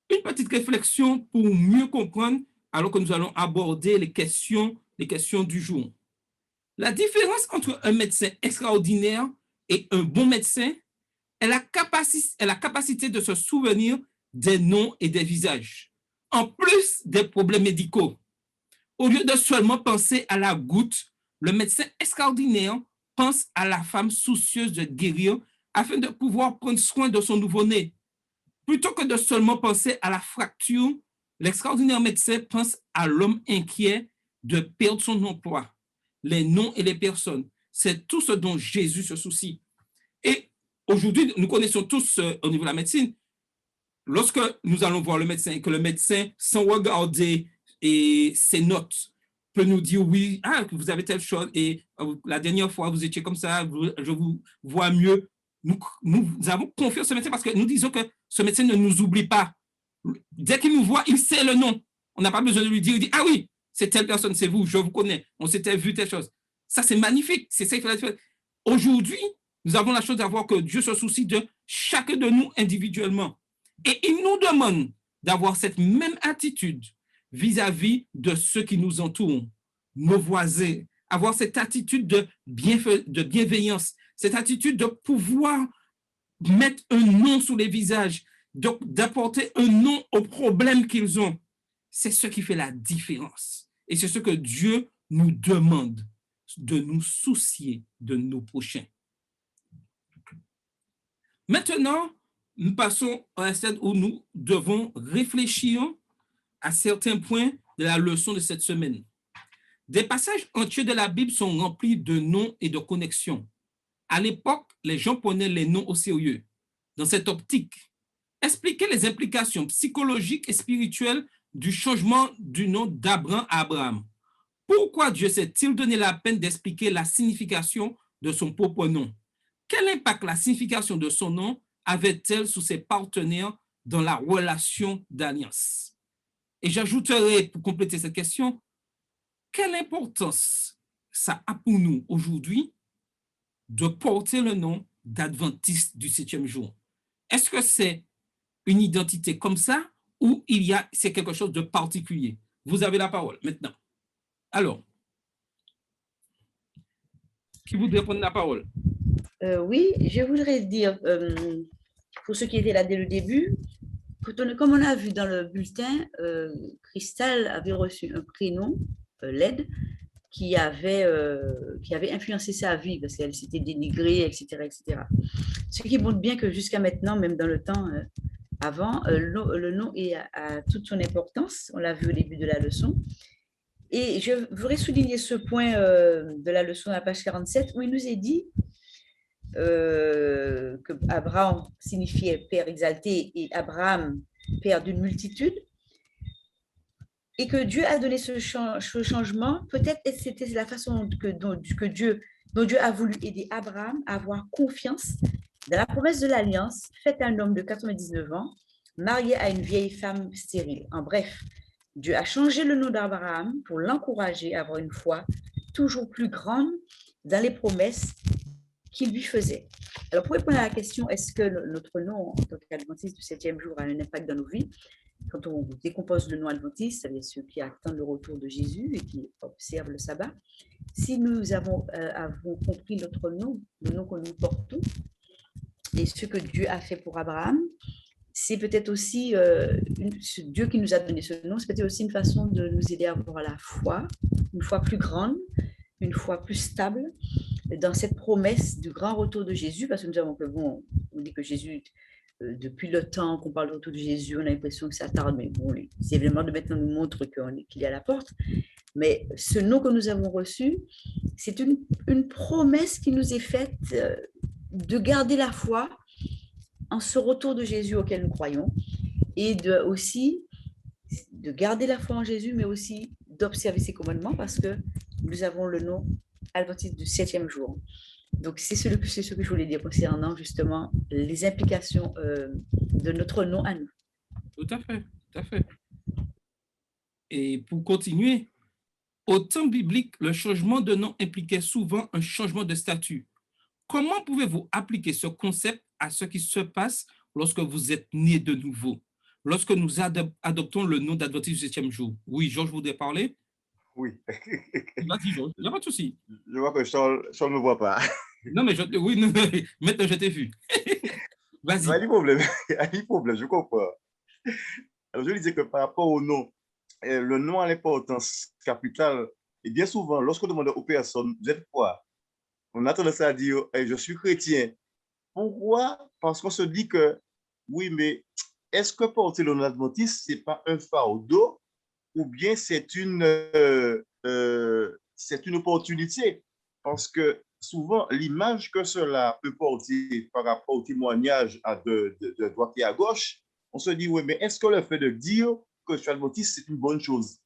Une petite réflexion pour mieux comprendre alors que nous allons aborder les questions du jour. La différence entre un médecin extraordinaire et un bon médecin elle a la capacité de se souvenir des noms et des visages, en plus des problèmes médicaux. Au lieu de seulement penser à la goutte, le médecin extraordinaire pense à la femme soucieuse de guérir afin de pouvoir prendre soin de son nouveau-né. Plutôt que de seulement penser à la fracture, l'extraordinaire médecin pense à l'homme inquiet de perdre son emploi. Les noms et les personnes, c'est tout ce dont Jésus se soucie. Et aujourd'hui, nous connaissons tous au niveau de la médecine, lorsque nous allons voir le médecin et que le médecin, sans regarder ses notes, peut nous dire oui, vous avez telle chose et la dernière fois vous étiez comme ça, je vous vois mieux. Nous avons confiance au médecin parce que nous disons que ce médecin ne nous oublie pas. Dès qu'il nous voit, il sait le nom. On n'a pas besoin de lui dire, il dit, ah oui, c'est telle personne, c'est vous, je vous connais, on s'était vu telle chose. Ça, c'est magnifique. C'est ça qu'il faut faire. Aujourd'hui, nous avons la chance d'avoir que Dieu se soucie de chacun de nous individuellement. Et il nous demande d'avoir cette même attitude vis-à-vis de ceux qui nous entourent, nos voisins, avoir cette attitude de bienveillance, cette attitude de pouvoir mettre un nom sous les visages, d'apporter un nom aux problèmes qu'ils ont. C'est ce qui fait la différence. Et c'est ce que Dieu nous demande, de nous soucier de nos prochains. Maintenant, nous passons à un stade où nous devons réfléchir à certains points de la leçon de cette semaine. Des passages entiers de la Bible sont remplis de noms et de connexions. À l'époque, les gens prenaient les noms au sérieux. Dans cette optique, expliquer les implications psychologiques et spirituelles du changement du nom d'Abraham à Abraham. Pourquoi Dieu s'est-il donné la peine d'expliquer la signification de son propre nom? Quel impact la signification de son nom avait-elle sur ses partenaires dans la relation d'alliance? Et j'ajouterai, pour compléter cette question, quelle importance ça a pour nous aujourd'hui de porter le nom d'Adventiste du 7e jour? Est-ce que c'est une identité comme ça ou c'est quelque chose de particulier? Vous avez la parole maintenant. Alors, qui voudrait prendre la parole? Oui, je voudrais dire, pour ceux qui étaient là dès le début, comme on a vu dans le bulletin, Cristal avait reçu un prénom, LED, qui avait influencé sa vie parce qu'elle s'était dénigrée, etc., etc. Ce qui montre bien que jusqu'à maintenant, même dans le temps avant, le nom a toute son importance. On l'a vu au début de la leçon. Et je voudrais souligner ce point de la leçon à la page 47 où il nous est dit que Abraham signifiait père exalté et Abraham, père d'une multitude. Et que Dieu a donné ce changement, peut-être c'était la façon dont Dieu a voulu aider Abraham à avoir confiance dans la promesse de l'alliance faite à un homme de 99 ans, marié à une vieille femme stérile. En bref, Dieu a changé le nom d'Abraham pour l'encourager à avoir une foi toujours plus grande dans les promesses qu'il lui faisait. Alors, pour répondre à la question, est-ce que notre nom en tant qu'adventiste du 7e jour a un impact dans nos vies? Quand on décompose le nom adventiste, ça veut dire ceux qui attendent le retour de Jésus et qui observent le sabbat. Si nous avons compris notre nom, le nom que nous portons, et ce que Dieu a fait pour Abraham, c'est peut-être aussi, Dieu qui nous a donné ce nom, c'est peut-être aussi une façon de nous aider à avoir la foi, une foi plus grande, une foi plus stable dans cette promesse du grand retour de Jésus, parce que nous savons que, bon, on dit que Jésus... depuis le temps qu'on parle autour de Jésus, on a l'impression que ça tarde, mais bon, les événements de maintenant nous montrent qu'il est à la porte. Mais ce nom que nous avons reçu, c'est une promesse qui nous est faite de garder la foi en ce retour de Jésus auquel nous croyons et aussi de garder la foi en Jésus, mais aussi d'observer ses commandements parce que nous avons le nom adventiste du 7e jour. Donc, c'est ce que je voulais dire concernant justement les implications de notre nom à nous. Tout à fait, tout à fait. Et pour continuer, au temps biblique, le changement de nom impliquait souvent un changement de statut. Comment pouvez-vous appliquer ce concept à ce qui se passe lorsque vous êtes né de nouveau, lorsque nous adoptons le nom d'Adventiste du 7e jour? Oui, Georges voudrait parler? Oui. Vas-y, Georges, il n'y a pas de souci. Je vois que Charles ne me voit pas. Non, mais oui, non, maintenant je t'ai vu. Vas-y. Pas de problème, pas de problème, je comprends. Alors, je disais que par rapport au nom, le nom a l'importance capitale. Et bien souvent, lorsqu'on demande aux personnes, vous êtes quoi? On a tendance à dire, je suis chrétien. Pourquoi? Parce qu'on se dit que, oui, mais est-ce que porter le nom adventiste, ce n'est pas un fardeau ou bien c'est une opportunité? Parce que souvent, l'image que cela peut porter par rapport au témoignage de droite et à gauche, on se dit, oui, mais est-ce que le fait de dire que je suis adventiste, c'est une bonne chose?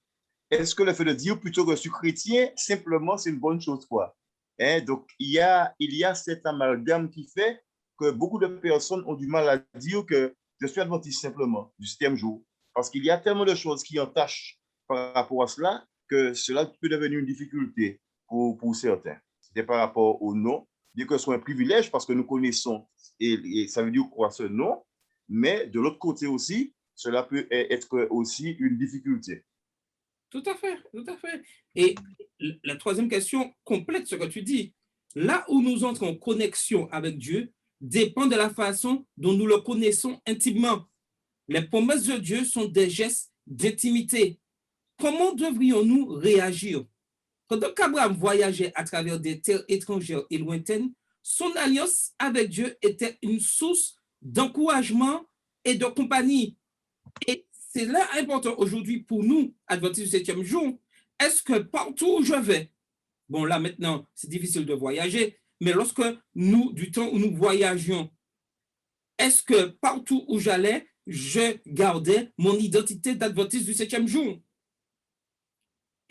Est-ce que le fait de dire plutôt que je suis chrétien, simplement, c'est une bonne chose, quoi? Hein? Donc, il y a cet amalgame qui fait que beaucoup de personnes ont du mal à dire que je suis adventiste simplement du 7e jour. Parce qu'il y a tellement de choses qui entachent par rapport à cela que cela peut devenir une difficulté pour certains. C'était par rapport au nom, bien que ce soit un privilège parce que nous connaissons et ça veut dire quoi ce nom, mais de l'autre côté aussi, cela peut être aussi une difficulté. Tout à fait, tout à fait. Et la troisième question complète ce que tu dis. Là où nous entrons en connexion avec Dieu dépend de la façon dont nous le connaissons intimement. Les promesses de Dieu sont des gestes d'intimité. Comment devrions-nous réagir? Quand Abraham voyageait à travers des terres étrangères et lointaines, son alliance avec Dieu était une source d'encouragement et de compagnie. Et c'est là important aujourd'hui pour nous, adventistes du 7e jour. Est-ce que partout où je vais, bon là maintenant c'est difficile de voyager, mais lorsque du temps où nous voyagions, est-ce que partout où j'allais, je gardais mon identité d'adventiste du 7e jour?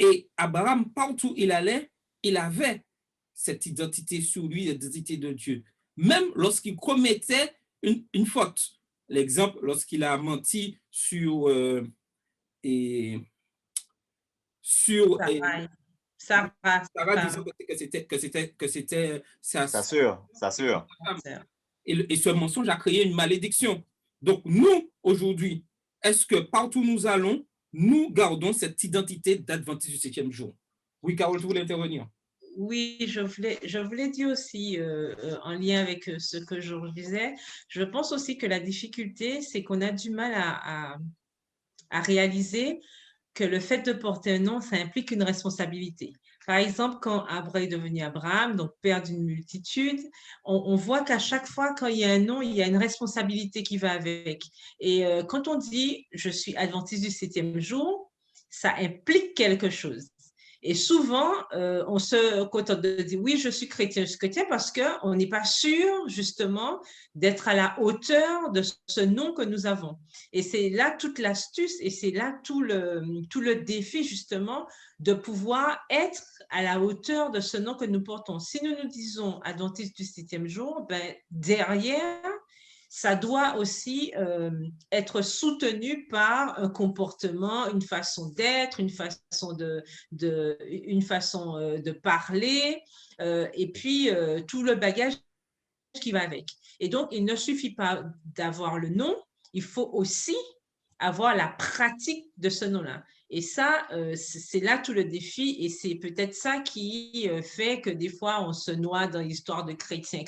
Et Abraham, partout où il allait, il avait cette identité sur lui, l'identité de Dieu. Même lorsqu'il commettait une faute. L'exemple, lorsqu'il a menti sur Sarah disant que c'était sa sœur. Et ce mensonge a créé une malédiction. Donc nous, aujourd'hui, est-ce que partout où nous allons, nous gardons cette identité d'adventiste du 7e jour? Oui, Carole, tu voulais intervenir? Oui, je voulais dire aussi, en lien avec ce que je disais, je pense aussi que la difficulté, c'est qu'on a du mal à réaliser que le fait de porter un nom, ça implique une responsabilité. Par exemple, quand Abraham est devenu Abraham, donc père d'une multitude, on voit qu'à chaque fois, quand il y a un nom, il y a une responsabilité qui va avec. Et quand on dit « je suis adventiste du 7e jour », ça implique quelque chose. Et souvent, on se contente de dire « oui, je suis chrétien parce qu'on n'est pas sûr, justement, d'être à la hauteur de ce nom que nous avons. » Et c'est là toute l'astuce et c'est là tout le défi, justement, de pouvoir être à la hauteur de ce nom que nous portons. Si nous nous disons adventistes du 7e jour, ben, derrière, ça doit aussi être soutenu par un comportement, une façon d'être, une façon de parler, et puis tout le bagage qui va avec. Et donc, il ne suffit pas d'avoir le nom, il faut aussi avoir la pratique de ce nom-là. Et ça, c'est là tout le défi et c'est peut-être ça qui fait que des fois, on se noie dans l'histoire de chrétien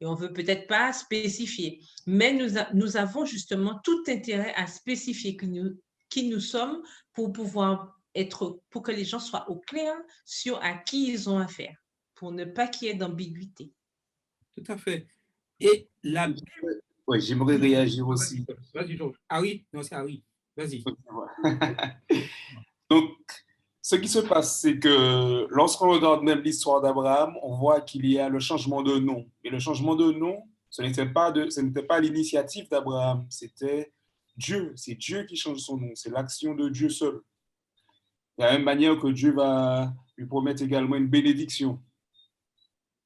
et on ne veut peut-être pas spécifier. Mais nous avons justement tout intérêt à spécifier qui nous sommes pour pouvoir pour que les gens soient au clair sur à qui ils ont affaire, pour ne pas qu'il y ait d'ambiguïté. Tout à fait. Et la... Oui, j'aimerais réagir aussi. Vas-y, Georges. Ah oui, non, c'est Harry. Vas-y. Donc, ce qui se passe, c'est que lorsqu'on regarde même l'histoire d'Abraham, on voit qu'il y a le changement de nom. Et le changement de nom, ce n'était pas l'initiative d'Abraham, c'était Dieu. C'est Dieu qui change son nom. C'est l'action de Dieu seul. De la même manière que Dieu va lui promettre également une bénédiction.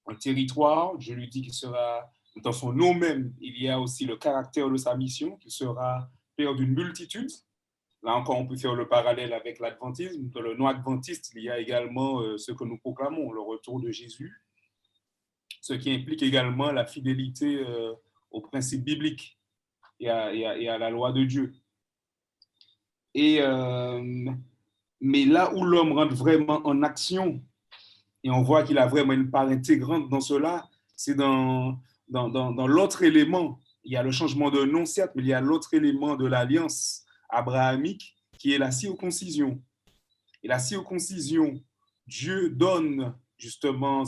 Un territoire, Dieu lui dit qu'il sera, dans son nom même, il y a aussi le caractère de sa mission, qu'il sera père d'une multitude. Là encore, on peut faire le parallèle avec l'adventisme. Dans le nom adventiste, il y a également ce que nous proclamons, le retour de Jésus, ce qui implique également la fidélité aux principes bibliques et à la loi de Dieu. Mais là où l'homme rentre vraiment en action, et on voit qu'il a vraiment une part intégrante dans cela, c'est dans dans l'autre élément. Il y a le changement de nom, certes, mais il y a l'autre élément de l'alliance abrahamique qui est la circoncision. Et la circoncision, Dieu donne justement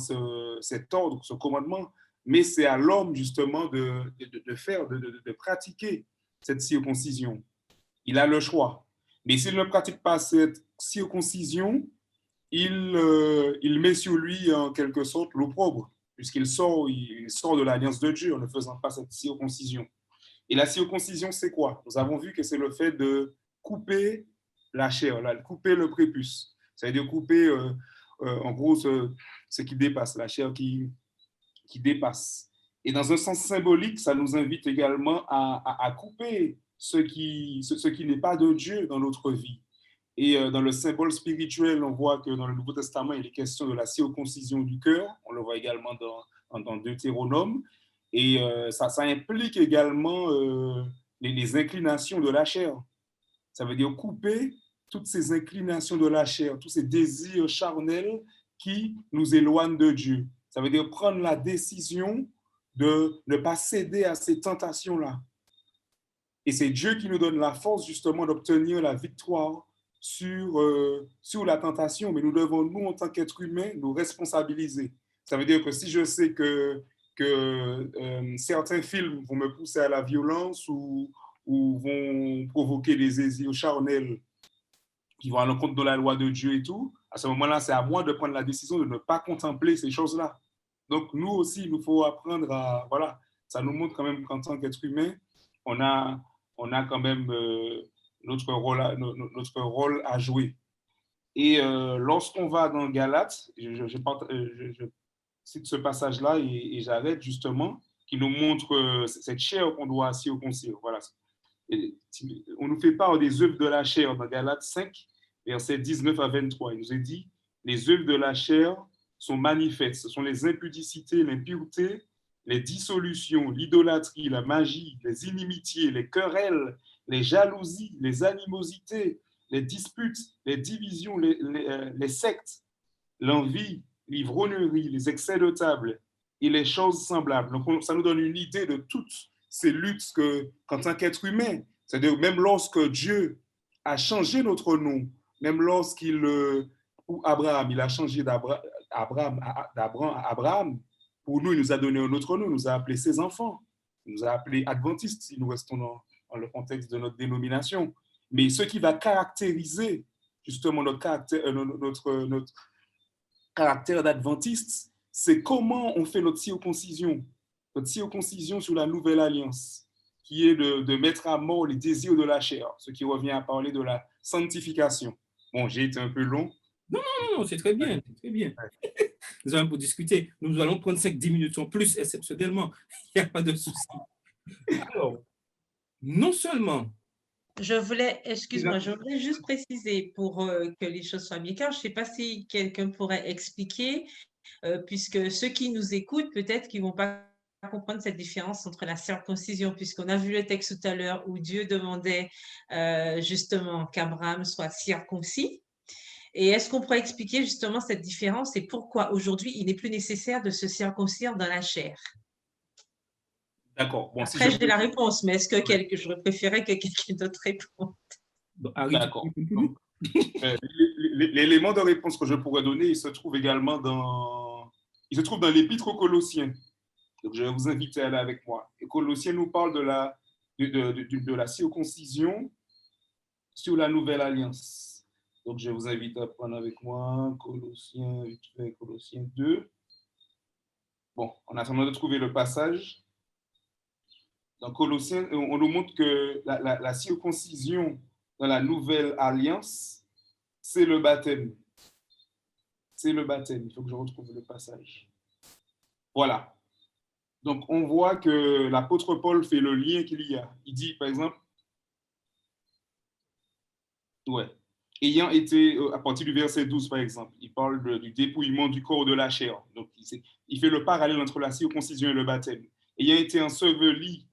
cet ordre, ce commandement, mais c'est à l'homme justement de pratiquer cette circoncision. Il a le choix. Mais s'il ne pratique pas cette circoncision, il met sur lui en quelque sorte l'opprobre, puisqu'il sort de l'alliance de Dieu en ne faisant pas cette circoncision. Et la circoncision, c'est quoi? Nous avons vu que c'est le fait de couper la chair, couper le prépuce. Ça veut dire couper, en gros, ce qui dépasse, la chair qui dépasse. Et dans un sens symbolique, ça nous invite également à couper ce qui n'est pas de Dieu dans notre vie. Et dans le symbole spirituel, on voit que dans le Nouveau Testament, il est question de la circoncision du cœur. On le voit également dans Deutéronome. Et ça implique également les inclinations de la chair. Ça veut dire couper toutes ces inclinations de la chair, tous ces désirs charnels qui nous éloignent de Dieu. Ça veut dire prendre la décision de ne pas céder à ces tentations-là. Et c'est Dieu qui nous donne la force justement d'obtenir la victoire sur la tentation. Mais nous devons, nous, en tant qu'êtres humains, nous responsabiliser. Ça veut dire que si je sais que certains films vont me pousser à la violence ou vont provoquer des désirs charnels qui vont à l'encontre de la loi de Dieu et tout, à ce moment-là, c'est à moi de prendre la décision de ne pas contempler ces choses-là. Donc, nous aussi, il nous faut apprendre à... Voilà, ça nous montre quand même qu'en tant qu'être humain, on a quand même notre rôle à jouer. Et lorsqu'on va dans Galates, je cite ce passage-là et j'arrête justement, qui nous montre cette chair qu'on doit circoncire. Voilà. Et on nous fait part des œuvres de la chair dans Galates 5, versets 19 à 23. Il nous est dit, les œuvres de la chair sont manifestes. Ce sont les impudicités, l'impureté, les dissolutions, l'idolâtrie, la magie, les inimitiés, les querelles, les jalousies, les animosités, les disputes, les divisions, les sectes, l'envie, l'ivrognerie, les excès de table et les choses semblables. Donc, ça nous donne une idée de toutes ces luttes qu'en tant qu'être humain, c'est-à-dire même lorsque Dieu a changé notre nom, même pour Abraham, il a changé d'Abraham à Abraham, pour nous, il nous a donné un autre nom, il nous a appelés ses enfants, il nous a appelés adventistes, si nous restons dans le contexte de notre dénomination. Mais ce qui va caractériser justement notre caractère d'adventiste, c'est comment on fait notre circoncision sur la nouvelle alliance, qui est de mettre à mort les désirs de la chair, ce qui revient à parler de la sanctification. Bon, j'ai été un peu long. Non, c'est très bien, c'est très bien. Nous allons pour discuter. Nous allons prendre 5-10 minutes en plus, exceptionnellement. Il n'y a pas de souci. Alors, non seulement... Je voulais juste préciser pour que les choses soient bien claires. Je ne sais pas si quelqu'un pourrait expliquer, puisque ceux qui nous écoutent, peut-être qu'ils ne vont pas comprendre cette différence entre la circoncision, puisqu'on a vu le texte tout à l'heure où Dieu demandait justement qu'Abraham soit circoncis. Et est-ce qu'on pourrait expliquer justement cette différence et pourquoi aujourd'hui il n'est plus nécessaire de se circoncire dans la chair? D'accord. Bon, après, j'ai la réponse, mais est-ce que je préférais que quelqu'un d'autre réponde? D'accord. L'élément de réponse que je pourrais donner, il se trouve également dans l'Épître aux Colossiens. Donc, je vais vous inviter à aller avec moi. Et Colossiens nous parle de la circoncision sur la nouvelle alliance. Donc, je vous invite à prendre avec moi Colossiens 2. Bon, en attendant de trouver le passage, dans Colossiens, on nous montre que la circoncision dans la nouvelle alliance, c'est le baptême. C'est le baptême. Il faut que je retrouve le passage. Voilà. Donc, on voit que l'apôtre Paul fait le lien qu'il y a. Il dit, par exemple, ayant été, à partir du verset 12, par exemple, il parle du dépouillement du corps de la chair. Donc, il fait le parallèle entre la circoncision et le baptême. Ayant été enseveli,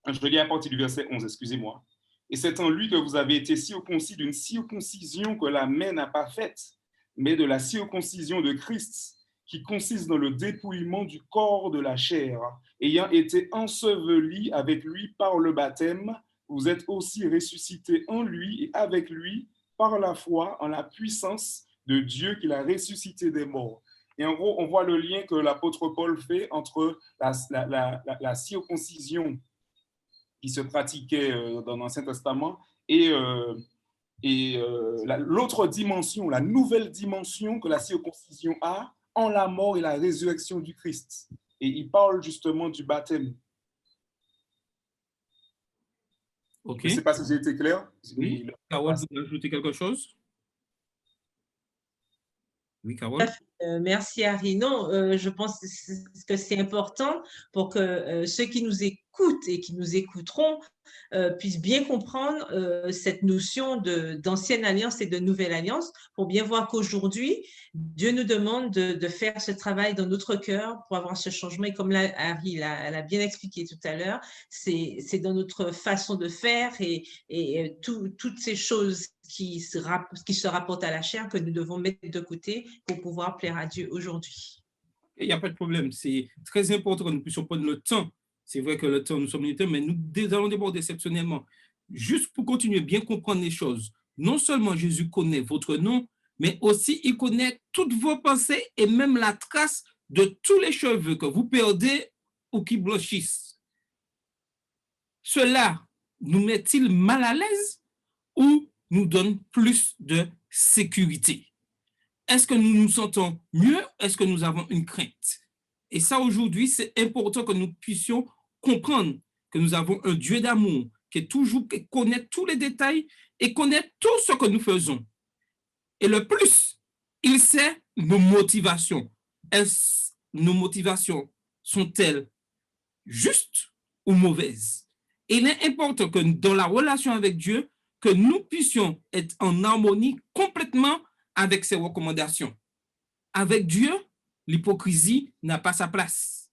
je lis à partir du verset 11, excusez-moi. Et c'est en lui que vous avez été circoncis d'une circoncision que la main n'a pas faite, mais de la circoncision de Christ, qui consiste dans le dépouillement du corps de la chair. Ayant été ensevelis avec lui par le baptême, vous êtes aussi ressuscités en lui et avec lui par la foi en la puissance de Dieu qui l'a ressuscité des morts. Et en gros, on voit le lien que l'apôtre Paul fait entre la circoncision qui se pratiquait dans l'Ancien Testament et l'autre dimension, la nouvelle dimension que la circoncision a en la mort et la résurrection du Christ. Et il parle justement du baptême. OK. Je ne sais pas si j'ai été clair. Oui. Carole, vous voulez ajouter quelque chose? Oui, Carole. Merci, Harry. Non, je pense que c'est important pour que ceux qui nous écoutent et qui nous écouteront puissent bien comprendre cette notion d'ancienne alliance et de nouvelle alliance, pour bien voir qu'aujourd'hui, Dieu nous demande de faire ce travail dans notre cœur pour avoir ce changement. Et comme Harry l'a bien expliqué tout à l'heure, c'est dans notre façon de faire et toutes ces choses qui se rapportent à la chair que nous devons mettre de côté pour pouvoir plaire à Dieu aujourd'hui. Il n'y a pas de problème. C'est très important que nous puissions prendre le temps. C'est vrai que le temps, nous sommes limités, mais nous allons déborder exceptionnellement. Juste pour continuer à bien comprendre les choses, non seulement Jésus connaît votre nom, mais aussi il connaît toutes vos pensées et même la trace de tous les cheveux que vous perdez ou qui blanchissent. Cela nous met-il mal à l'aise ou nous donne plus de sécurité? Est-ce que nous nous sentons mieux? Est-ce que nous avons une crainte? Et ça, aujourd'hui, c'est important que nous puissions comprendre que nous avons un Dieu d'amour qui connaît tous les détails et connaît tout ce que nous faisons. Et le plus, il sait nos motivations. Nos motivations sont-elles justes ou mauvaises? Et il est important que dans la relation avec Dieu, que nous puissions être en harmonie complètement avec ses recommandations. Avec Dieu, l'hypocrisie n'a pas sa place.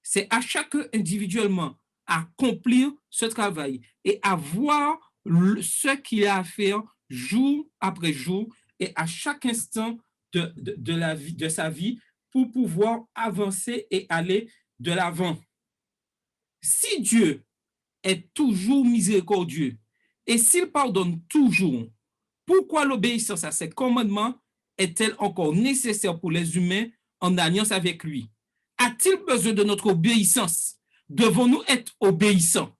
C'est à chacun individuellement à accomplir ce travail et à voir ce qu'il a à faire jour après jour et à chaque instant de sa vie pour pouvoir avancer et aller de l'avant. Si Dieu est toujours miséricordieux et s'il pardonne toujours, pourquoi l'obéissance à ses commandements est-elle encore nécessaire pour les humains en alliance avec lui? A-t-il besoin de notre obéissance? Devons-nous être obéissants?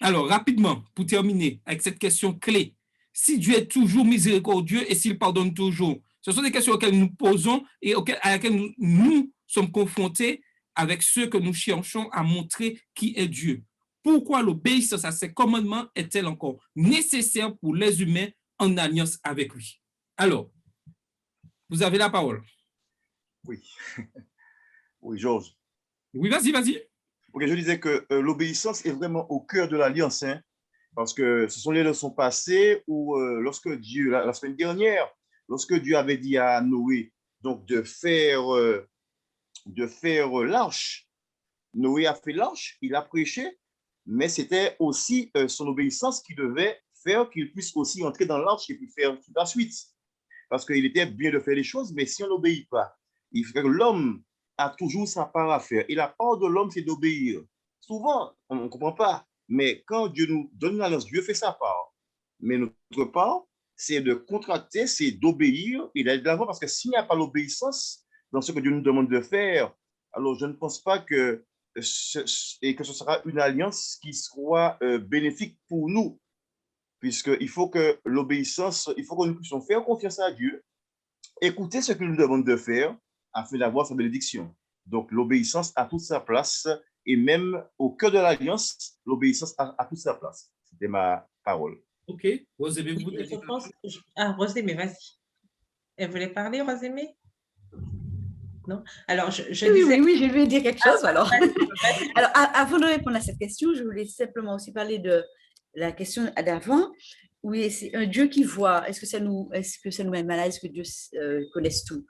Alors, rapidement, pour terminer avec cette question clé, si Dieu est toujours miséricordieux et s'il pardonne toujours, ce sont des questions auxquelles nous posons et à laquelle nous sommes confrontés avec ceux que nous cherchons à montrer qui est Dieu. Pourquoi l'obéissance à ses commandements est-elle encore nécessaire pour les humains en alliance avec lui? Alors, vous avez la parole. Oui. Oui, Georges. Oui, vas-y. Ok, je disais que l'obéissance est vraiment au cœur de l'alliance, hein, parce que ce sont les leçons passées où lorsque Dieu, la semaine dernière, lorsque Dieu avait dit à Noé donc de faire l'arche, Noé a fait l'arche, il a prêché, mais c'était aussi son obéissance qui devait faire qu'il puisse aussi entrer dans l'arche et puis faire toute la suite. Parce qu'il était bien de faire les choses, mais si on n'obéit pas, il fait que l'homme a toujours sa part à faire. Et la part de l'homme, c'est d'obéir. Souvent, on ne comprend pas, mais quand Dieu nous donne une alliance, Dieu fait sa part. Mais notre part, c'est de contracter, c'est d'obéir et d'aller de l'avant, parce que s'il n'y a pas l'obéissance dans ce que Dieu nous demande de faire, alors je ne pense pas que ce sera une alliance qui soit bénéfique pour nous, puisqu'il faut que l'obéissance, il faut que nous puissions faire confiance à Dieu, écouter ce qu'il nous demande de faire afin d'avoir sa bénédiction. Donc, l'obéissance a toute sa place et même au cœur de l'alliance, l'obéissance a toute sa place. C'était ma parole. OK. Rosemée, vous voulez dire quelque chose? Rosemée, vas-y. Elle voulait parler, Rosemée? Non? Alors, je disais... Oui, je vais dire quelque chose alors. Alors, avant de répondre à cette question, je voulais simplement aussi parler de la question d'avant. Oui, c'est un Dieu qui voit. Est-ce que ça nous met mal à l'aise que Dieu connaisse tout?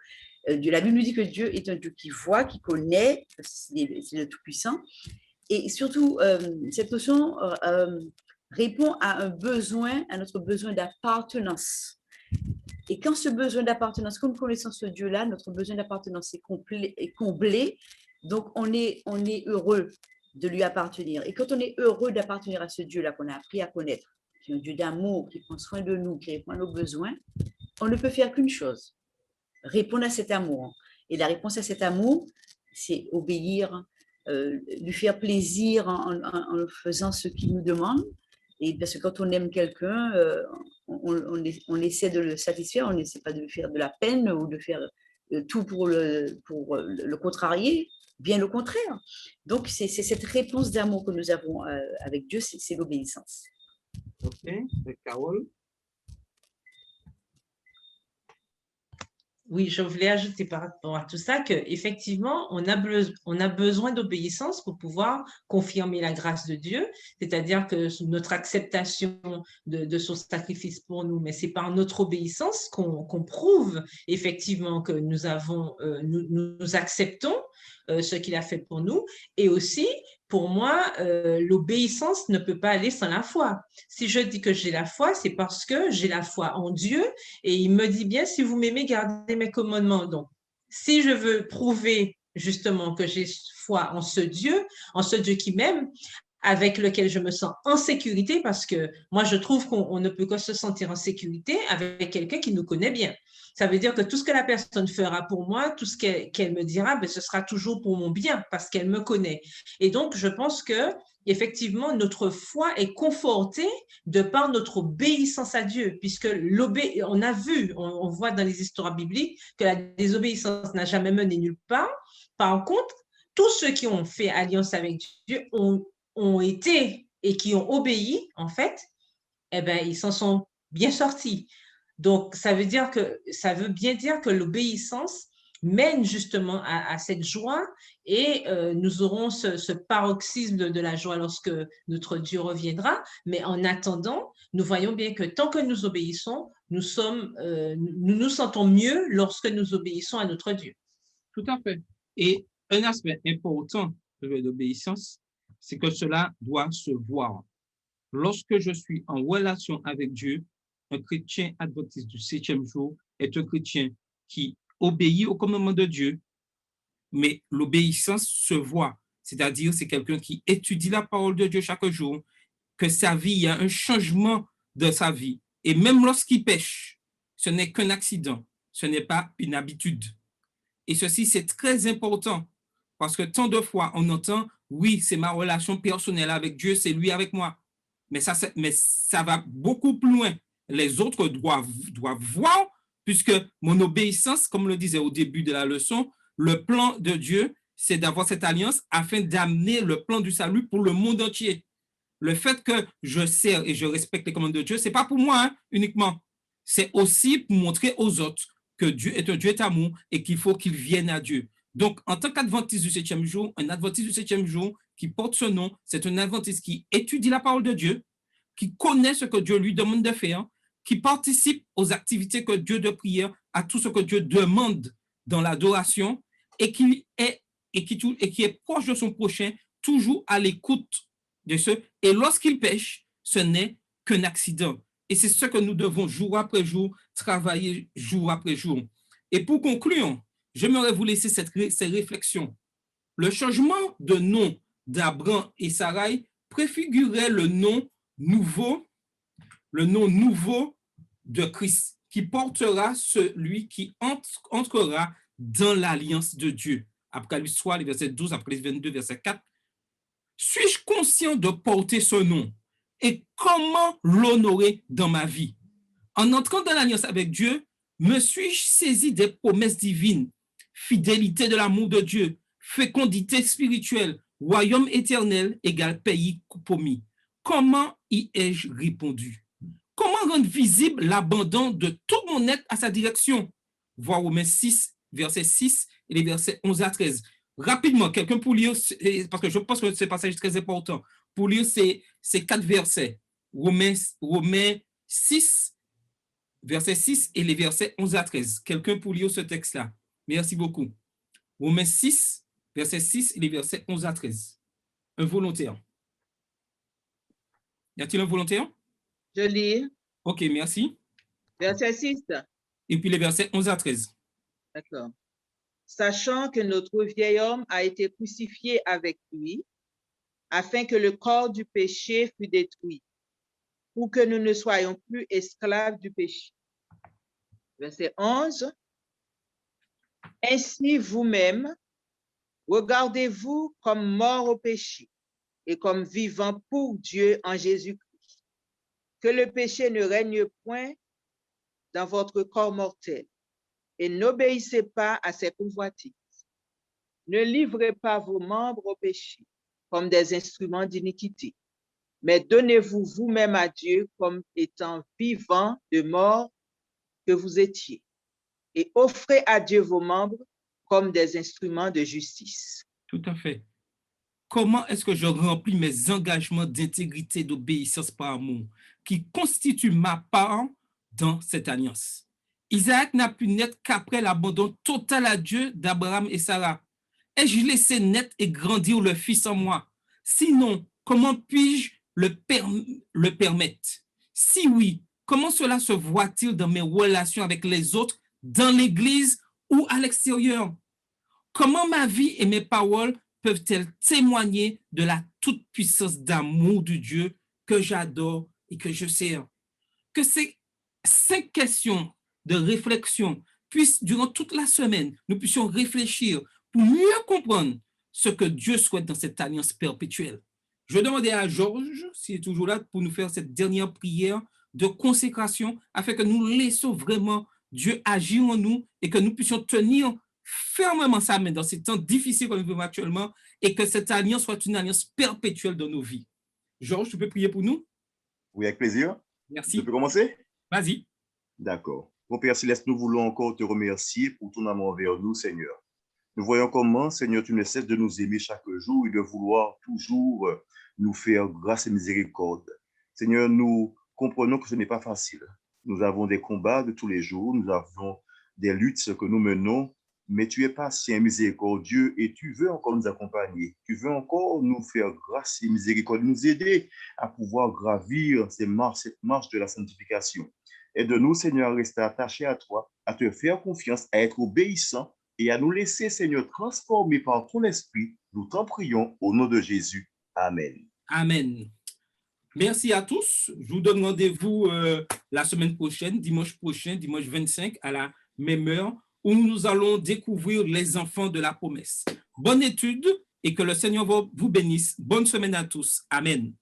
La Bible nous dit que Dieu est un Dieu qui voit, qui connaît, c'est le Tout-Puissant. Et surtout, cette notion répond à notre besoin d'appartenance. Et quand ce besoin d'appartenance, quand nous connaissons ce Dieu-là, notre besoin d'appartenance est comblé, donc on est heureux de lui appartenir. Et quand on est heureux d'appartenir à ce Dieu-là qu'on a appris à connaître, qui est un Dieu d'amour, qui prend soin de nous, qui répond à nos besoins, on ne peut faire qu'une chose, répondre à cet amour. Et la réponse à cet amour, c'est obéir, lui faire plaisir en faisant ce qu'il nous demande. Et parce que quand on aime quelqu'un, on essaie de le satisfaire, on n'essaie pas de lui faire de la peine ou de faire tout pour le contrarier, bien au contraire. Donc, c'est cette réponse d'amour que nous avons avec Dieu, c'est l'obéissance. OK, Carole. Oui, je voulais ajouter par rapport à tout ça qu'effectivement, on a besoin d'obéissance pour pouvoir confirmer la grâce de Dieu, c'est-à-dire que notre acceptation de son sacrifice pour nous, mais c'est par notre obéissance qu'on prouve effectivement que nous acceptons ce qu'il a fait pour nous. Et aussi, pour moi, l'obéissance ne peut pas aller sans la foi. Si je dis que j'ai la foi, c'est parce que j'ai la foi en Dieu et il me dit bien, si vous m'aimez, gardez mes commandements. Donc, si je veux prouver justement que j'ai foi en ce Dieu qui m'aime, avec lequel je me sens en sécurité, parce que moi, je trouve qu'on ne peut que se sentir en sécurité avec quelqu'un qui nous connaît bien. Ça veut dire que tout ce que la personne fera pour moi, tout ce qu'elle me dira, ce sera toujours pour mon bien, parce qu'elle me connaît. Et donc, je pense que effectivement, notre foi est confortée de par notre obéissance à Dieu, puisque on voit dans les histoires bibliques que la désobéissance n'a jamais mené nulle part. Par contre, tous ceux qui ont fait alliance avec Dieu ont été et qui ont obéi, en fait, ils s'en sont bien sortis. Donc, ça veut bien dire que l'obéissance mène justement à cette joie et nous aurons ce paroxysme de la joie lorsque notre Dieu reviendra. Mais en attendant, nous voyons bien que tant que nous obéissons, nous nous sentons mieux lorsque nous obéissons à notre Dieu. Tout à fait. Et un aspect important de l'obéissance, c'est que cela doit se voir. Lorsque je suis en relation avec Dieu, un chrétien adventiste du 7e jour est un chrétien qui obéit au commandement de Dieu, mais l'obéissance se voit. C'est-à-dire, c'est quelqu'un qui étudie la parole de Dieu chaque jour, que sa vie, il y a un changement de sa vie. Et même lorsqu'il pêche, ce n'est qu'un accident, ce n'est pas une habitude. Et ceci, c'est très important, parce que tant de fois, on entend, oui, c'est ma relation personnelle avec Dieu, c'est lui avec moi. Mais ça va beaucoup plus loin. Les autres doivent voir, puisque mon obéissance, comme le disait au début de la leçon, le plan de Dieu, c'est d'avoir cette alliance afin d'amener le plan du salut pour le monde entier. Le fait que je sers et je respecte les commandes de Dieu, ce n'est pas pour moi uniquement. C'est aussi pour montrer aux autres que Dieu est un Dieu d'amour et qu'il faut qu'ils viennent à Dieu. Donc, en tant qu'adventiste du 7e jour, un adventiste du 7e jour qui porte ce nom, c'est un adventiste qui étudie la parole de Dieu, qui connaît ce que Dieu lui demande de faire, qui participe aux activités que Dieu de prière, à tout ce que Dieu demande dans l'adoration, et qui est proche de son prochain, toujours à l'écoute de ceux. Et lorsqu'il pêche, ce n'est qu'un accident. Et c'est ce que nous devons jour après jour travailler jour après jour. Et pour conclure, j'aimerais vous laisser ces réflexions. Le changement de nom d'Abraham et Sarai préfigurait le nom nouveau de Christ, qui portera celui qui entrera dans l'alliance de Dieu. Apocalypse 3, les versets 12, Apocalypse 22, verset 4. Suis-je conscient de porter ce nom et comment l'honorer dans ma vie? En entrant dans l'alliance avec Dieu, me suis-je saisi des promesses divines, fidélité de l'amour de Dieu, fécondité spirituelle, royaume éternel égale pays promis? Comment y ai-je répondu? Comment rendre visible l'abandon de tout mon être à sa direction? Voir Romains 6, verset 6 et les versets 11 à 13. Rapidement, quelqu'un pour lire, parce que je pense que ce passage est très important, pour lire ces 4 versets. Romains 6, verset 6 et les versets 11 à 13. Quelqu'un pour lire ce texte-là. Merci beaucoup. Romains 6, verset 6 et les versets 11 à 13. Un volontaire. Y a-t-il un volontaire? Je lis. OK, merci. Verset 6. Et puis les versets 11 à 13. D'accord. Sachant que notre vieil homme a été crucifié avec lui, afin que le corps du péché fût détruit, pour que nous ne soyons plus esclaves du péché. Verset 11. Ainsi vous-même, regardez-vous comme morts au péché et comme vivants pour Dieu en Jésus-Christ. Que le péché ne règne point dans votre corps mortel et n'obéissez pas à ses convoitises. Ne livrez pas vos membres au péché comme des instruments d'iniquité, mais donnez-vous vous-même à Dieu comme étant vivants de mort que vous étiez, et offrez à Dieu vos membres comme des instruments de justice. Tout à fait. Comment est-ce que je remplis mes engagements d'intégrité, d'obéissance par amour, qui constituent ma part dans cette alliance? Isaac n'a pu naître qu'après l'abandon total à Dieu d'Abraham et Sarah. Ai-je laissé naître et grandir le fils en moi? Sinon, comment puis-je le permettre? Si oui, comment cela se voit-il dans mes relations avec les autres, dans l'Église ou à l'extérieur? Comment ma vie et mes paroles peuvent-elles témoigner de la toute-puissance d'amour de Dieu que j'adore et que je sers? Que ces 5 questions de réflexion puissent, durant toute la semaine, nous puissions réfléchir pour mieux comprendre ce que Dieu souhaite dans cette alliance perpétuelle. Je demandais à Georges, s'il est toujours là, pour nous faire cette dernière prière de consécration, afin que nous laissions vraiment Dieu agir en nous et que nous puissions tenir fermement sa main dans ces temps difficiles que nous vivons actuellement et que cette alliance soit une alliance perpétuelle dans nos vies. Georges, tu peux prier pour nous? Oui, avec plaisir. Merci. Je peux commencer? Vas-y. D'accord. Mon Père Céleste, nous voulons encore te remercier pour ton amour envers nous, Seigneur. Nous voyons comment, Seigneur, tu ne cesses de nous aimer chaque jour et de vouloir toujours nous faire grâce et miséricorde. Seigneur, nous comprenons que ce n'est pas facile. Nous avons des combats de tous les jours, nous avons des luttes que nous menons, mais tu es patient, miséricordieux et tu veux encore nous accompagner. Tu veux encore nous faire grâce et miséricorde, nous aider à pouvoir gravir cette marche de la sanctification. Aide-nous, Seigneur, à rester attachés à toi, à te faire confiance, à être obéissants et à nous laisser, Seigneur, transformer par ton esprit. Nous t'en prions au nom de Jésus. Amen. Amen. Merci à tous. Je vous donne rendez-vous la semaine prochaine, dimanche 25, à la même heure, où nous allons découvrir les enfants de la promesse. Bonne étude et que le Seigneur vous bénisse. Bonne semaine à tous. Amen.